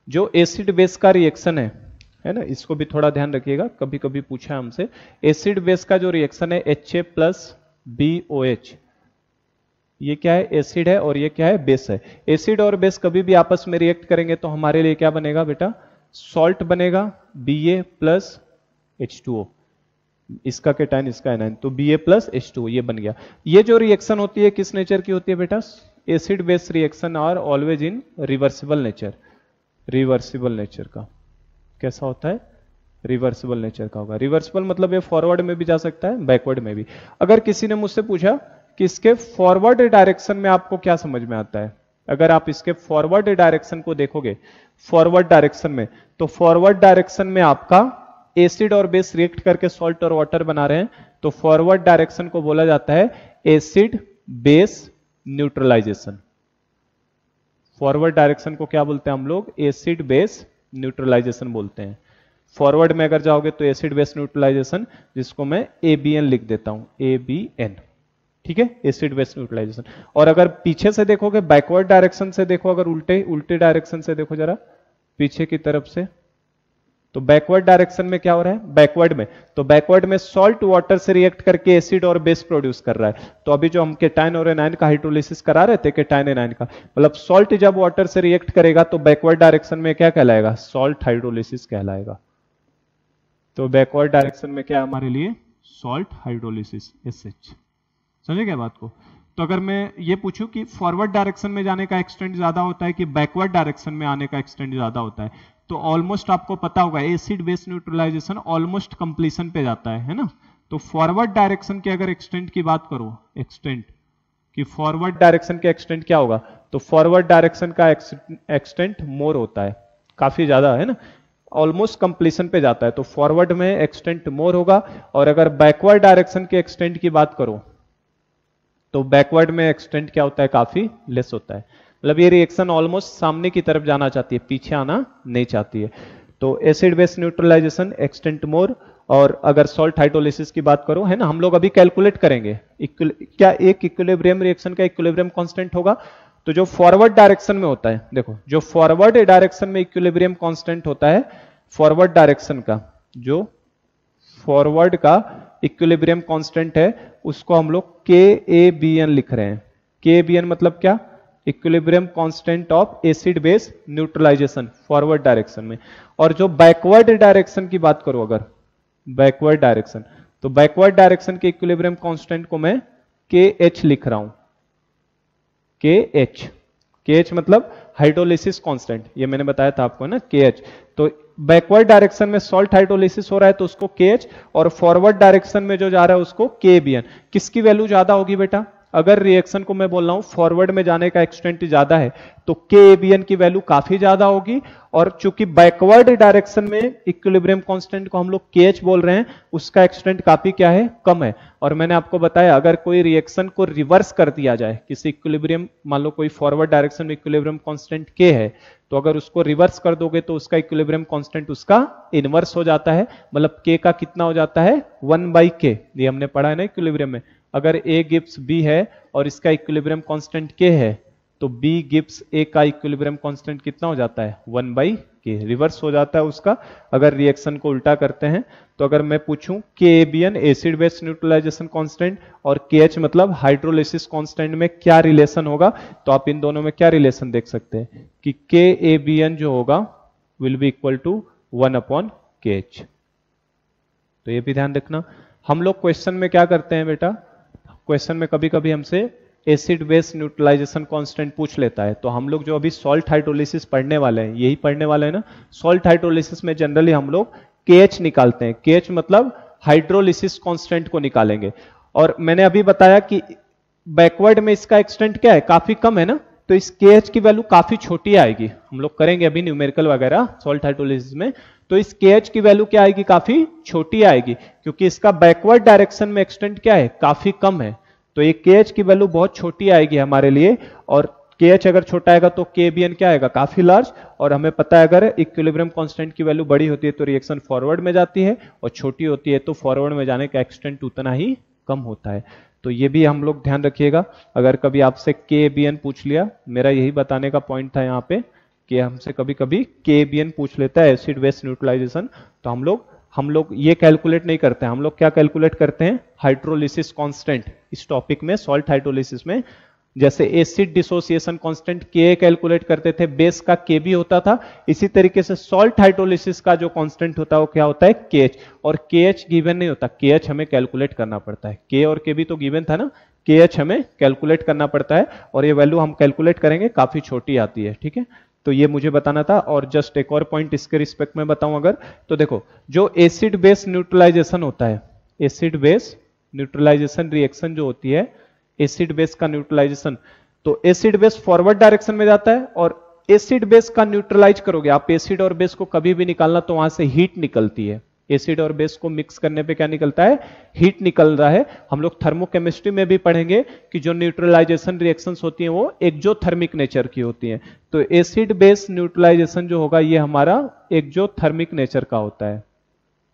जो एसिड बेस का रिएक्शन है ना, इसको भी थोड़ा ध्यान रखिएगा, कभी कभी पूछा है हमसे। एसिड बेस का जो रिएक्शन है HA प्लस BOH, ये क्या है, एसिड है और ये क्या है, बेस है। एसिड और बेस कभी भी आपस में रिएक्ट करेंगे तो हमारे लिए क्या बनेगा बेटा, सॉल्ट बनेगा Ba प्लस H2O, इसका केटाइन इसका एनाइन, तो Ba प्लस H2O ये बन गया। ये जो रिएक्शन होती है किस नेचर की होती है बेटा, acid base reaction are always in reversible nature. Reversible nature का कैसा होता है, रिवर्सिबल नेचर का होगा। रिवर्सिबल मतलब ये फॉरवर्ड में भी जा सकता है बैकवर्ड में भी। अगर किसी ने मुझसे पूछा कि इसके फॉरवर्ड डायरेक्शन में आपको क्या समझ में आता है, अगर आप इसके फॉरवर्ड डायरेक्शन को देखोगे फॉरवर्ड डायरेक्शन में, तो फॉरवर्ड डायरेक्शन में आपका एसिड और बेस रिएक्ट करके सॉल्ट और वाटर बना रहे हैं, तो फॉरवर्ड डायरेक्शन को बोला जाता है acid base neutralization. Forward direction को क्या बोलते हैं हम लोग, एसिड बेस न्यूट्रलाइजेशन बोलते हैं। फॉरवर्ड में अगर जाओगे तो एसिड बेस न्यूट्रलाइजेशन, जिसको मैं ABN लिख देता हूं, ABN, ठीक है, एसिड बेस न्यूट्रलाइजेशन। और अगर पीछे से देखोगे, बैकवर्ड डायरेक्शन से देखो, अगर उल्टे डायरेक्शन से देखो जरा पीछे की तरफ से, तो बैकवर्ड डायरेक्शन में क्या हो रहा है, बैकवर्ड में, तो बैकवर्ड में सॉल्ट वाटर से रिएक्ट करके एसिड और बेस प्रोड्यूस कर रहा है। तो अभी जो हम केटाइन और एनाइन का हाइड्रोलिसिस करा रहे थे, केटाइन एनाइन का, मतलब सॉल्ट जब वाटर से रिएक्ट करेगा तो बैकवर्ड डायरेक्शन में क्या कहलाएगा, सॉल्ट हाइड्रोलिसिस कहलाएगा। तो बैकवर्ड डायरेक्शन में क्या है हमारे लिए, सॉल्ट हाइड्रोलिसिस, SH। समझे क्या बात को। तो अगर मैं ये पूछूं कि फॉरवर्ड डायरेक्शन में जाने का एक्सटेंट ज्यादा होता है कि बैकवर्ड डायरेक्शन में आने का एक्सटेंट ज्यादा होता है, तो ऑलमोस्ट आपको पता होगा acid base neutralization almost completion पे जाता है ना। तो फॉरवर्ड डायरेक्शन के अगर एक्सटेंट की बात करो, एक्सटेंट कि फॉरवर्ड डायरेक्शन के एक्सटेंट क्या होगा, तो फॉरवर्ड डायरेक्शन का एक्सटेंट मोर होता है, काफी ज्यादा है ना, ऑलमोस्ट कंप्लीशन पे जाता है, तो फॉरवर्ड में एक्सटेंट मोर होगा। और अगर बैकवर्ड डायरेक्शन के एक्सटेंट की बात करो तो बैकवर्ड में एक्सटेंट क्या होता है, काफी लेस होता है। मतलब ये रिएक्शन ऑलमोस्ट सामने की तरफ जाना चाहती है, पीछे आना नहीं चाहती है। तो एसिड बेस न्यूट्रलाइजेशन एक्सटेंट मोर। और अगर सॉल्ट हाइड्रोलिसिस की बात करो, है ना, हम लोग अभी कैलकुलेट करेंगे क्या एक इक्विलिब्रियम रिएक्शन का इक्विलिब्रियम कांस्टेंट होगा। तो जो फॉरवर्ड डायरेक्शन में होता है, देखो जो फॉरवर्ड डायरेक्शन में इक्विलिब्रियम कांस्टेंट होता है, फॉरवर्ड डायरेक्शन का जो फॉरवर्ड का इक्विलिब्रियम कांस्टेंट है उसको हम लोग KABN लिख रहे हैं। KABN मतलब क्या, equilibrium constant of acid base neutralization forward direction में। और जो बैकवर्ड डायरेक्शन की बात करो, अगर बैकवर्ड डायरेक्शन, तो बैकवर्ड डायरेक्शन के इक्विलिब्रियम कांस्टेंट को मैं KH लिख रहा हूं, KH मतलब हाइड्रोलिसिस कांस्टेंट, ये मैंने बताया था आपको ना, KH। तो बैकवर्ड डायरेक्शन में सॉल्ट हाइड्रोलिसिस हो रहा है तो उसको KH, और फॉरवर्ड डायरेक्शन में जो जा रहा है उसको KBN। किसकी वैल्यू ज्यादा होगी बेटा, अगर रिएक्शन को मैं बोल रहा हूं फॉरवर्ड में जाने का एक्सटेंट ज्यादा है तो KABN की वैल्यू काफी ज्यादा होगी, और चूंकि बैकवर्ड डायरेक्शन में इक्विलिब्रियम कांस्टेंट को हम लोग KH बोल रहे हैं, उसका एक्सटेंट काफी क्या है, कम है। और मैंने आपको बताया अगर कोई रिएक्शन को रिवर्स कर दिया जाए, किसी इक्विलिब्रियम, मान लो कोई फॉरवर्ड डायरेक्शन में इक्विलिब्रियम कांस्टेंट K है, तो अगर उसको रिवर्स कर दोगे तो उसका इक्विलिब्रियम कांस्टेंट उसका इनवर्स हो जाता है, मतलब K का कितना हो जाता है, 1/K। ये हमने पढ़ा है ना इक्विलिब्रियम में, अगर A गिव्स B है और इसका इक्विलिब्रियम कांस्टेंट K है, तो B गिव्स A का इक्विलिब्रियम कांस्टेंट कितना हो जाता है, 1/K, रिवर्स हो जाता है उसका। अगर रिएक्शन को उल्टा करते हैं तो अगर मैं पूछूं KABN acid base neutralization constant और KH मतलब हाइड्रोलिसिस कांस्टेंट में क्या रिलेशन होगा, तो आप इन दोनों में क्या रिलेशन देख सकते हैं कि KABN जो होगा will be equal to 1/KH। तो ये भी ध्यान रखना। हम लोग क्वेश्चन में क्या करते हैं बेटा, क्वेश्चन में कभी कभी हमसे एसिड बेस न्यूट्रलाइजेशन कांस्टेंट पूछ लेता है, तो हम लोग जो अभी सॉल्ट हाइड्रोलिसिस पढ़ने वाले हैं, यही पढ़ने वाले हैं ना, सॉल्ट हाइड्रोलिसिस में जनरली हम लोग KH निकालते हैं। KH मतलब हाइड्रोलिसिस कांस्टेंट को निकालेंगे, और मैंने अभी बताया कि बैकवर्ड में इसका एक्सटेंट क्या है, काफी कम है ना, तो इस KH की वैल्यू काफी छोटी आएगी। हम लोग करेंगे अभी न्यूमेरिकल वगैरह सॉल्ट हाइड्रोलिसिस में, तो इस KH की वैल्यू क्या आएगी, काफी छोटी आएगी, क्योंकि इसका बैकवर्ड डायरेक्शन में एक्सटेंट क्या है, काफी कम है। तो ये KH की वैल्यू बहुत छोटी आएगी हमारे लिए, और KH अगर छोटा आएगा तो KBN क्या आएगा, काफी लार्ज। और हमें पता है अगर इक्विलिब्रियम कांस्टेंट की वैल्यू बड़ी होती है तो रिएक्शन फॉरवर्ड में जाती है, और छोटी होती है तो फॉरवर्ड में जाने का एक्सटेंट उतना ही कम होता है। तो ये भी हम लोग ध्यान रखिएगा, अगर कभी आपसे KBN पूछ लिया, मेरा यही बताने का पॉइंट था यहाँ पे कि हमसे कभी कभी KBN पूछ लेता है एसिड बेस न्यूट्रलाइजेशन, तो हम लोग ये कैलकुलेट नहीं करते हैं, हम लोग क्या कैलकुलेट करते हैं, हाइड्रोलिसिस कांस्टेंट। इस टॉपिक में सॉल्ट हाइड्रोलिसिस में जैसे acid dissociation constant Ka calculate करते थे, बेस का Kb होता था, इसी तरीके से सॉल्ट हाइड्रोलिसिस का जो कांस्टेंट होता है वो क्या होता है, KH। और KH गिवन नहीं होता, KH हमें कैलकुलेट करना पड़ता है। K और Kb तो गिवन था ना, KH हमें कैलकुलेट करना पड़ता है, और ये वैल्यू हम कैलकुलेट करेंगे, काफी छोटी आती है, ठीक है। तो ये मुझे बताना था। और जस्ट एक और पॉइंट इसके रिस्पेक्ट में बताऊं अगर, तो देखो जो एसिड बेस न्यूट्रलाइजेशन होता है, एसिड बेस न्यूट्रलाइजेशन रिएक्शन जो होती है, एसिड बेस का न्यूट्रलाइजेशन, तो एसिड बेस फॉरवर्ड डायरेक्शन में जाता है, और एसिड बेस का न्यूट्रलाइज करोगे आप, एसिड और बेस को कभी भी निकालना तो वहां से हीट निकलती है। एसिड और बेस को मिक्स करने पे क्या निकलता है, हीट निकल रहा है। हम लोग थर्मोकेमिस्ट्री में भी पढ़ेंगे कि जो न्यूट्रलाइजेशन रिएक्शंस होती हैं वो एक्जोथर्मिक नेचर की होती हैं। तो एसिड बेस न्यूट्रलाइजेशन जो होगा ये हमारा एक्जोथर्मिक नेचर का होता है।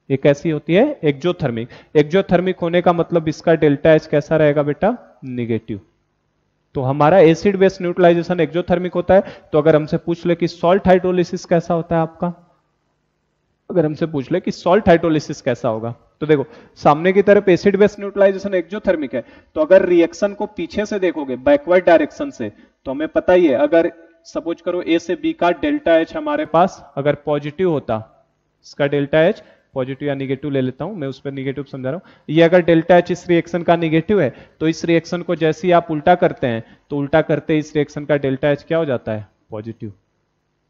ये कैसी होती है, एक्जोथर्मिक। एक्जोथर्मिक होने का मतलब इसका डेल्टा एच कैसा रहेगा बेटा, निगेटिव। तो हमारा एसिड बेस न्यूट्रलाइजेशन एक्जोथर्मिक होता है। तो अगर हमसे पूछ ले कि सॉल्ट हाइड्रोलिसिस कैसा होता है आपका, अगर हमसे पूछ ले कि सॉल्ट हाइड्रोलिसिस कैसा होगा, तो देखो सामने की तरफ एसिड बेस न्यूट्रलाइजेशन एक्जोथर्मिक है, तो अगर रिएक्शन को पीछे से देखोगे बैकवर्ड डायरेक्शन से, तो हमें पता ही है, अगर सपोज करो ए से बी का डेल्टा एच हमारे पास अगर पॉजिटिव होता, इसका डेल्टा एच पॉजिटिव या निगेटिव ले लेता हूं मैं, उस पर निगेटिव समझा रहा हूं, ये अगर डेल्टा एच इस रिएक्शन का निगेटिव है, तो इस रिएक्शन को जैसे ही आप उल्टा करते हैं, तो उल्टा करते इस रिएक्शन का डेल्टा एच क्या हो जाता है, पॉजिटिव।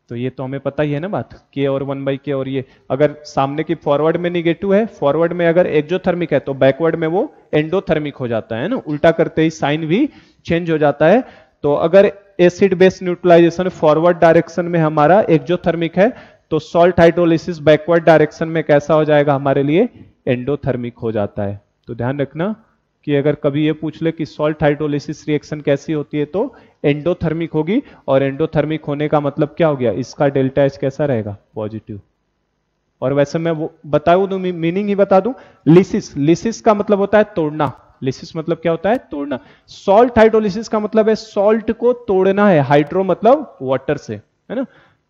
तो ये तो हमें पता ही है ना बात, K और 1/K। और ये अगर सामने की फॉरवर्ड में निगेटिव है, फॉरवर्ड में अगर एक्सोथर्मिक है, तो बैकवर्ड में वो एंडोथर्मिक हो जाता है ना, उल्टा करते ही साइन भी चेंज हो जाता है। तो अगर acid base neutralization forward direction में हमारा एक्सोथर्मिक है, तो सॉल्ट हाइड्रोलिसिस बैकवर्ड डायरेक्शन में कैसा हो जाएगा हमारे लिए, एंडोथर्मिक हो जाता है। तो ध्यान रखना कि अगर कभी ये पूछ ले कि सॉल्ट हाइड्रोलिसिस रिएक्शन कैसी होती है, तो एंडोथर्मिक होगी, और एंडोथर्मिक होने का मतलब क्या हो गया, इसका डेल्टा एच कैसा रहेगा, पॉजिटिव। और वैसे मैं वो बताऊं तो मीनिंग ही बता दूं, लिसिस, लिसिस का मतलब होता है तोड़ना, लिसिस मतलब क्या होता है, तोड़ना। सॉल्ट हाइड्रोलिसिस का मतलब है सॉल्ट को तोड़ना है, हाइड्रो मतलब वाटर से, है ना।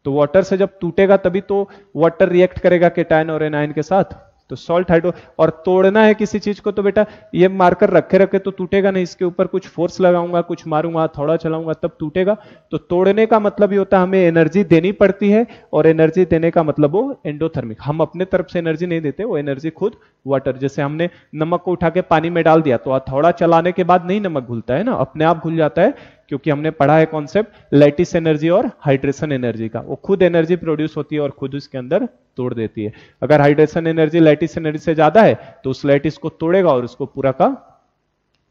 तो वाटर से जब टूटेगा तभी तो वाटर रिएक्ट करेगा केटायन और एनायन के साथ। तो सॉल्ट हाइड्रो, और तोड़ना है किसी चीज को, तो बेटा ये मार्कर रखे रखे तो टूटेगा नहीं, इसके ऊपर कुछ फोर्स लगाऊंगा, कुछ मारूंगा, थोड़ा चलाऊंगा तब टूटेगा। तो तोड़ने का मतलब ही होता है हमें एनर्जी देनी पड़ती है, और एनर्जी देने का मतलब वो एंडोथर्मिक। हम अपने तरफ से एनर्जी नहीं देते, वो एनर्जी खुद वाटर, जैसे हमने नमक को उठा के पानी में डाल दिया, तो थोड़ा चलाने के बाद नहीं नमक घुलता है ना, अपने आप घुल जाता है, क्योंकि हमने पढ़ा है कॉन्सेप्ट लैटिस एनर्जी और हाइड्रेशन एनर्जी का। वो खुद एनर्जी प्रोड्यूस होती है और खुद उसके अंदर तोड़ देती है। अगर हाइड्रेशन एनर्जी लैटिस एनर्जी से ज्यादा है, तो उस लैटिस को तोड़ेगा और उसको पूरा का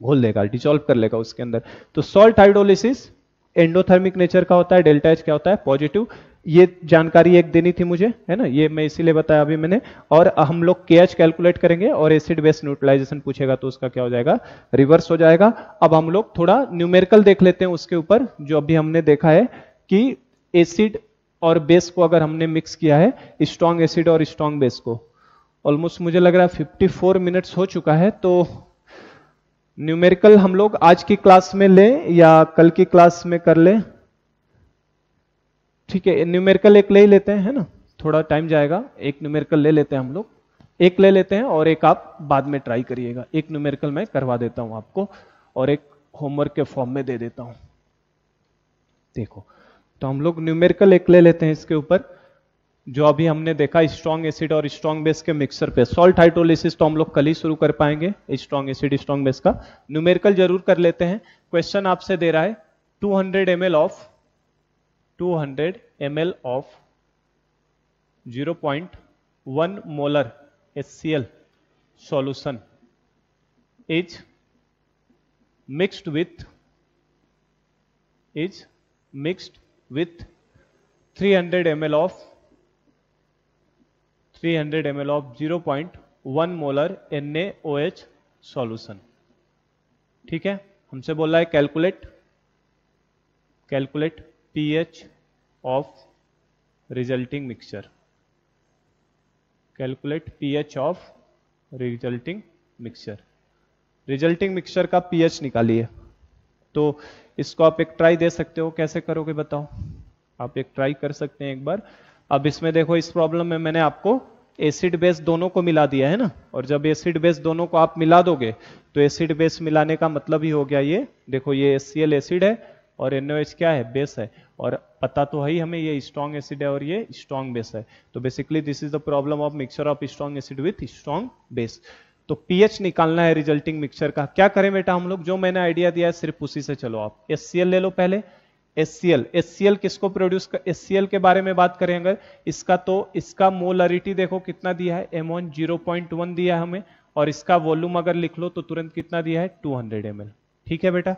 घोल देगा, डिसॉल्व कर लेगा उसके अंदर। तो सॉल्ट हाइड्रोलिसिस एंडोथर्मिक नेचर का होता है, डेल्टा एच क्या होता है, पॉजिटिव। ये जानकारी एक देनी थी मुझे, है ना, ये मैं इसीलिए बताया अभी मैंने। और हम लोग KH कैलकुलेट करेंगे और एसिड बेस न्यूट्रलाइजेशन पूछेगा तो उसका क्या हो जाएगा, रिवर्स हो जाएगा। अब हम लोग थोड़ा न्यूमेरिकल देख लेते हैं उसके ऊपर, जो अभी हमने देखा है कि एसिड और बेस को अगर हमने मिक्स किया है, स्ट्रॉन्ग एसिड और स्ट्रॉन्ग बेस को, ऑलमोस्ट मुझे लग रहा है 54 मिनट्स हो चुका है। तो न्यूमेरिकल हम लोग आज की क्लास में लें या कल की क्लास में कर लें? ठीक है, न्यूमेरिकल एक ले ही लेते हैं, है ना, थोड़ा टाइम जाएगा। एक न्यूमेरिकल ले लेते हैं हम लोग, एक ले लेते हैं और एक आप बाद में ट्राई करिएगा। एक न्यूमेरिकल मैं करवा देता हूं आपको और एक होमवर्क के फॉर्म में दे देता हूं। देखो, तो हम लोग न्यूमेरिकल एक ले लेते हैं इसके ऊपर, जो अभी हमने देखा स्ट्रॉन्ग एसिड और स्ट्रॉन्ग बेस के मिक्सर पे। सॉल्ट हाइड्रोलिसिस तो हम लोग कल ही शुरू कर पाएंगे, स्ट्रॉन्ग एसिड स्ट्रॉन्ग बेस का। न्यूमेरिकल जरूर कर लेते हैं। क्वेश्चन आपसे दे रहा है 200 ml of 0.1 molar HCl solution is mixed with 300 ml of 0.1 molar NaOH solution. ठीक है, हमसे बोला है calculate pH of resulting mixture, calculate pH of resulting mixture. Resulting mixture का pH निकालिए। तो इसको आप एक ट्राई दे सकते हो, कैसे करोगे बताओ? आप एक ट्राई कर सकते हैं एक बार। अब इसमें देखो, इस प्रॉब्लम में मैंने आपको एसिड बेस दोनों को मिला दिया है ना, और जब एसिड बेस दोनों को आप मिला दोगे तो एसिड बेस मिलाने का मतलब ही हो गया ये, देखो ये HCl एसिड है और NaOH क्या है, बेस है, और पता तो है ही हमें ये स्ट्रॉन्ग एसिड है और ये स्ट्रॉन्ग बेस है। तो basically this is the problem of mixture of strong acid with strong base. तो pH निकालना है रिजल्टिंग मिक्सचर का। क्या करें बेटा हम लोग, जो मैंने आइडिया दिया है सिर्फ उसी से चलो। आप HCl ले लो पहले। HCl किसको प्रोड्यूस कर, HCl के बारे में बात करें अगर इसका, तो इसका मोलरिटी देखो कितना दिया है, M1 0.1 दिया है हमें, और इसका वॉल्यूम अगर लिख लो तो तुरंत कितना दिया है, 200 ml। ठीक है बेटा,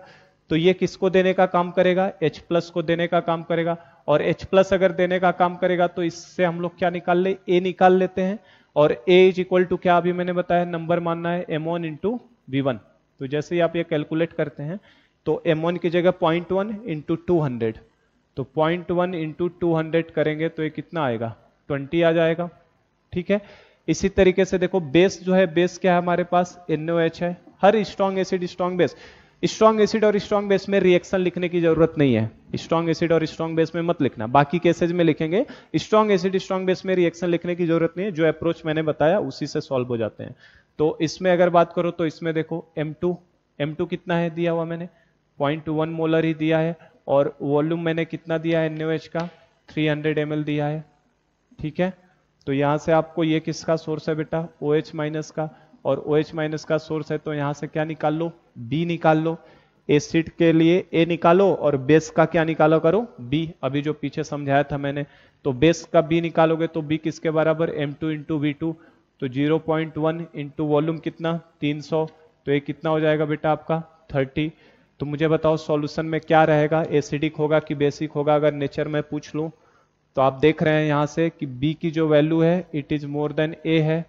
तो ये किसको देने का काम करेगा, H+ को देने का काम करेगा। और H+ अगर देने का काम करेगा तो इससे हम लोग क्या निकाल ले, A निकाल लेते हैं। और A इज इक्वल टू क्या, अभी मैंने बताया नंबर मानना है, M1 इंटू V1। तो जैसे ही आप ये कैलकुलेट करते हैं तो M1 की जगह 0.1 इंटू 200, तो 0.1 इंटू 200 करेंगे तो ये कितना आएगा, 20 आ जाएगा। ठीक है, इसी तरीके से देखो बेस जो है, बेस क्या है हमारे पास, NaOH है। हर strong acid strong base, strong acid और स्ट्रॉन्ग बेस में रिएक्शन लिखने की जरूरत नहीं है, स्ट्रॉन्ग एसिड और स्ट्रॉन्ग बेस में मत लिखना, बाकी केसेज में लिखेंगे। स्ट्रॉन्ग एसिड स्ट्रॉन्ग बेस में रिएक्शन लिखने की जरूरत नहीं है, जो अप्रोच मैंने बताया उसी से सॉल्व हो जाते हैं। तो इसमें अगर बात करो तो इसमें देखो M2 कितना है दिया हुआ मैंने, 0.1 मोलर ही दिया है, और वॉल्यूम मैंने कितना दिया है NaOH का, 300 ml दिया है। ठीक है, तो यहां से आपको ये किसका सोर्स है बेटा, OH माइनस का, और OH माइनस का सोर्स है तो यहां से क्या निकाल लो, B निकाल लो। एसिड के लिए A निकालो और बेस का क्या निकालो करो, B। अभी जो पीछे समझाया था मैंने, तो बेस का B निकालोगे तो B किसके बराबर, M2 इंटू V2। तो 0.1 इंटू वॉल्यूम कितना, 300, तो ये कितना हो जाएगा बेटा आपका 30। तो मुझे बताओ सॉल्यूशन में क्या रहेगा, एसिडिक होगा कि बेसिक होगा? अगर नेचर में पूछ लूं तो आप देख रहे हैं यहां से कि B की जो वैल्यू है it is more than A है।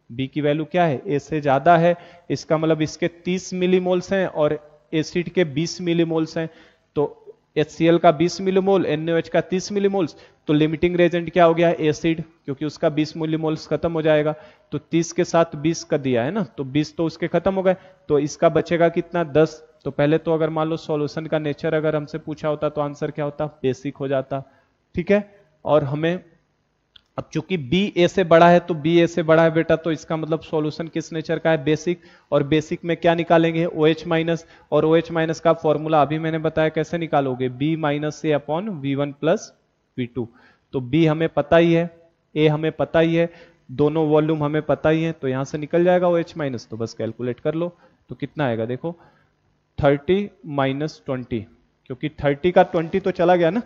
B की वैल्यू क्या है, A से ज्यादा है, इसका मतलब इसके 30 मिलीमोल्स हैं और एसिड के 20 मिलीमोल्स हैं। तो HCl का 20 मिलीमोल, NaOH का 30 मिलीमोल्स, तो लिमिटिंग रेजेंट क्या हो गया, एसिड, क्योंकि उसका 20 मिलीमोल्स खत्म हो जाएगा। तो 30 के साथ 20 का दिया है ना, तो 20 तो उसके खत्म हो गए, तो इसका बचेगा कितना, 10। तो पहले तो अगर मान लो सॉल्यूशन का नेचर अगर हमसे पूछा होता तो आंसर क्या होता, बेसिक हो जाता। ठीक है, और हमें अब चूंकि B A से बड़ा है तो B A से बड़ा है बेटा, तो इसका मतलब सॉल्यूशन किस नेचर का है, बेसिक। और बेसिक में क्या निकालेंगे, OH माइनस, और OH माइनस का फॉर्मूला अभी मैंने बताया कैसे निकालोगे, B minus A upon V1 plus V2। तो B हमें पता ही है, A हमें पता ही है, दोनों वॉल्यूम हमें पता ही है, तो यहां से निकल जाएगा OH माइनस। तो बस कैलकुलेट कर लो, तो कितना आएगा देखो, 30 माइनस 20, क्योंकि 30 का 20 तो चला गया ना,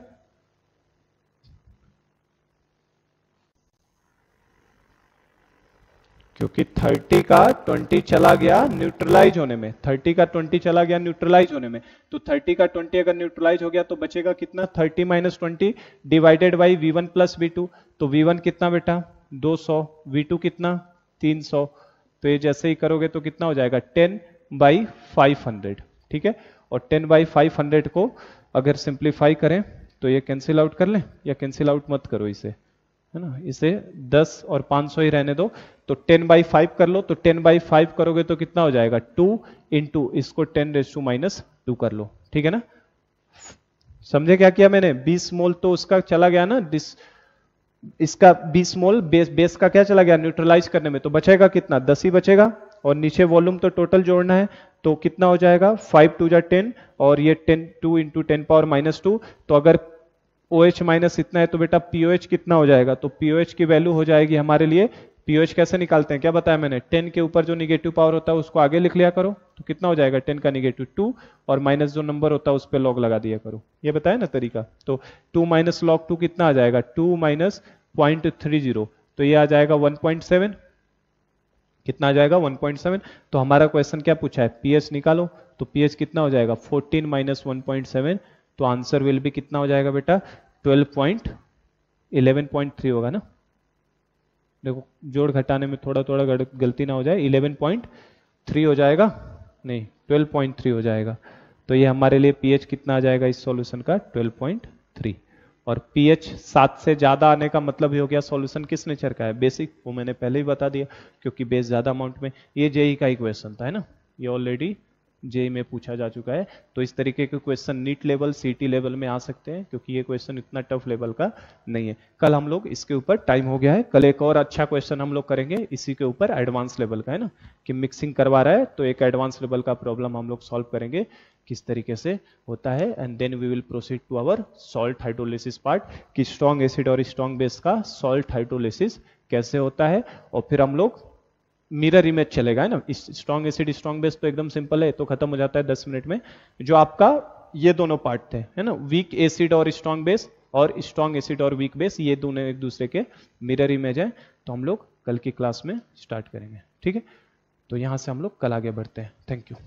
क्योंकि 30 का 20 चला गया न्यूट्रलाइज होने में, 30 का 20 चला गया न्यूट्रलाइज होने में, तो 30 का 20 अगर न्यूट्रलाइज हो गया तो बचेगा कितना, 30 minus 20 divided by V1 plus V2। तो V1 कितना बेटा 200, V2 कितना 300। तो ये जैसे ही करोगे तो कितना हो जाएगा 10/500, ठीक है। और 10/500 को अगर सिंप्लीफाई करें तो ये कैंसिल आउट कर लें, या कैंसिल आउट मत करो इसे, है ना, इसे 10 और 500 ही रहने दो। तो 10/5 कर लो, तो 10/5 करोगे तो कितना हो जाएगा 2 इंटू इसको 10⁻² कर लो, ठीक है ना। समझे क्या किया मैंने, 20 मोल तो उसका चला गया ना, इसका 20 मोल बेस का क्या चला गया न्यूट्रलाइज करने में, तो बचेगा कितना 10 ही बचेगा। और नीचे वॉल्यूम तो टोटल जोड़ना है, तो कितना हो जाएगा 5 2 10 और ये 2 इंटू 10⁻²। तो अगर OH माइनस इतना है तो बेटा POH कितना हो जाएगा, तो POH की वैल्यू हो जाएगी हमारे लिए, POH कैसे निकालते हैं क्या बताया मैंने, 10 के ऊपर जो निगेटिव पावर होता है उसको आगे लिख लिया करो, तो कितना हो जाएगा 10 का निगेटिव 2 और माइनस जो नंबर होता है उस पर लॉग लगा दिया करो, ये बताया ना तरीका। तो 2 माइनस log 2 कितना आ जाएगा 2 माइनस 0.30, तो ये आ जाएगा 1.7, कितना आ जाएगा 1.7। तो हमारा क्वेश्चन क्या पूछा है पीएच निकालो, तो पीएच कितना हो जाएगा 14 माइनस 1.7, तो आंसर विल भी कितना हो जाएगा बेटा 11.3 होगा ना। देखो जोड़ घटाने में थोड़ा थोड़ा गलती ना हो जाए, 11.3 हो जाएगा, नहीं 12.3 हो जाएगा। तो ये हमारे लिए पीएच कितना आ जाएगा इस सॉल्यूशन का 12.3। और पीएच 7 से ज्यादा आने का मतलब ही हो गया सॉल्यूशन किस नेचर का है, बेसिक, वो मैंने पहले ही बता दिया, क्योंकि बेस ज्यादा अमाउंट में। ये जेई का ही क्वेश्चन था, है ना, ये ऑलरेडी जेई में पूछा जा चुका है। तो इस तरीके के क्वेश्चन नीट लेवल सीटी लेवल में आ सकते हैं, क्योंकि ये क्वेश्चन इतना टफ लेवल का नहीं है। कल हम लोग इसके ऊपर, टाइम हो गया है, कल एक और अच्छा क्वेश्चन हम लोग करेंगे इसी के ऊपर, एडवांस लेवल का, है ना, कि मिक्सिंग करवा रहा है तो एक एडवांस लेवल का प्रॉब्लम हम लोग सॉल्व करेंगे किस तरीके से होता है। And then we will proceed to our salt hydrolysis part, कि स्ट्रॉन्ग एसिड और स्ट्रॉन्ग बेस का सॉल्ट हाइड्रोलिसिस कैसे होता है। और फिर हम लोग मिरर इमेज चलेगा, है ना, स्ट्रॉन्ग एसिड स्ट्रॉन्ग बेस तो एकदम सिंपल है, तो खत्म हो जाता है 10 मिनट में। जो आपका ये दोनों पार्ट थे, है ना, वीक एसिड और स्ट्रॉन्ग बेस और स्ट्रॉन्ग एसिड और वीक बेस, ये दोनों एक दूसरे के मिरर इमेज है। तो हम लोग कल की क्लास में स्टार्ट करेंगे, ठीक है। तो यहां से हम लोग कल आगे बढ़ते हैं। Thank you.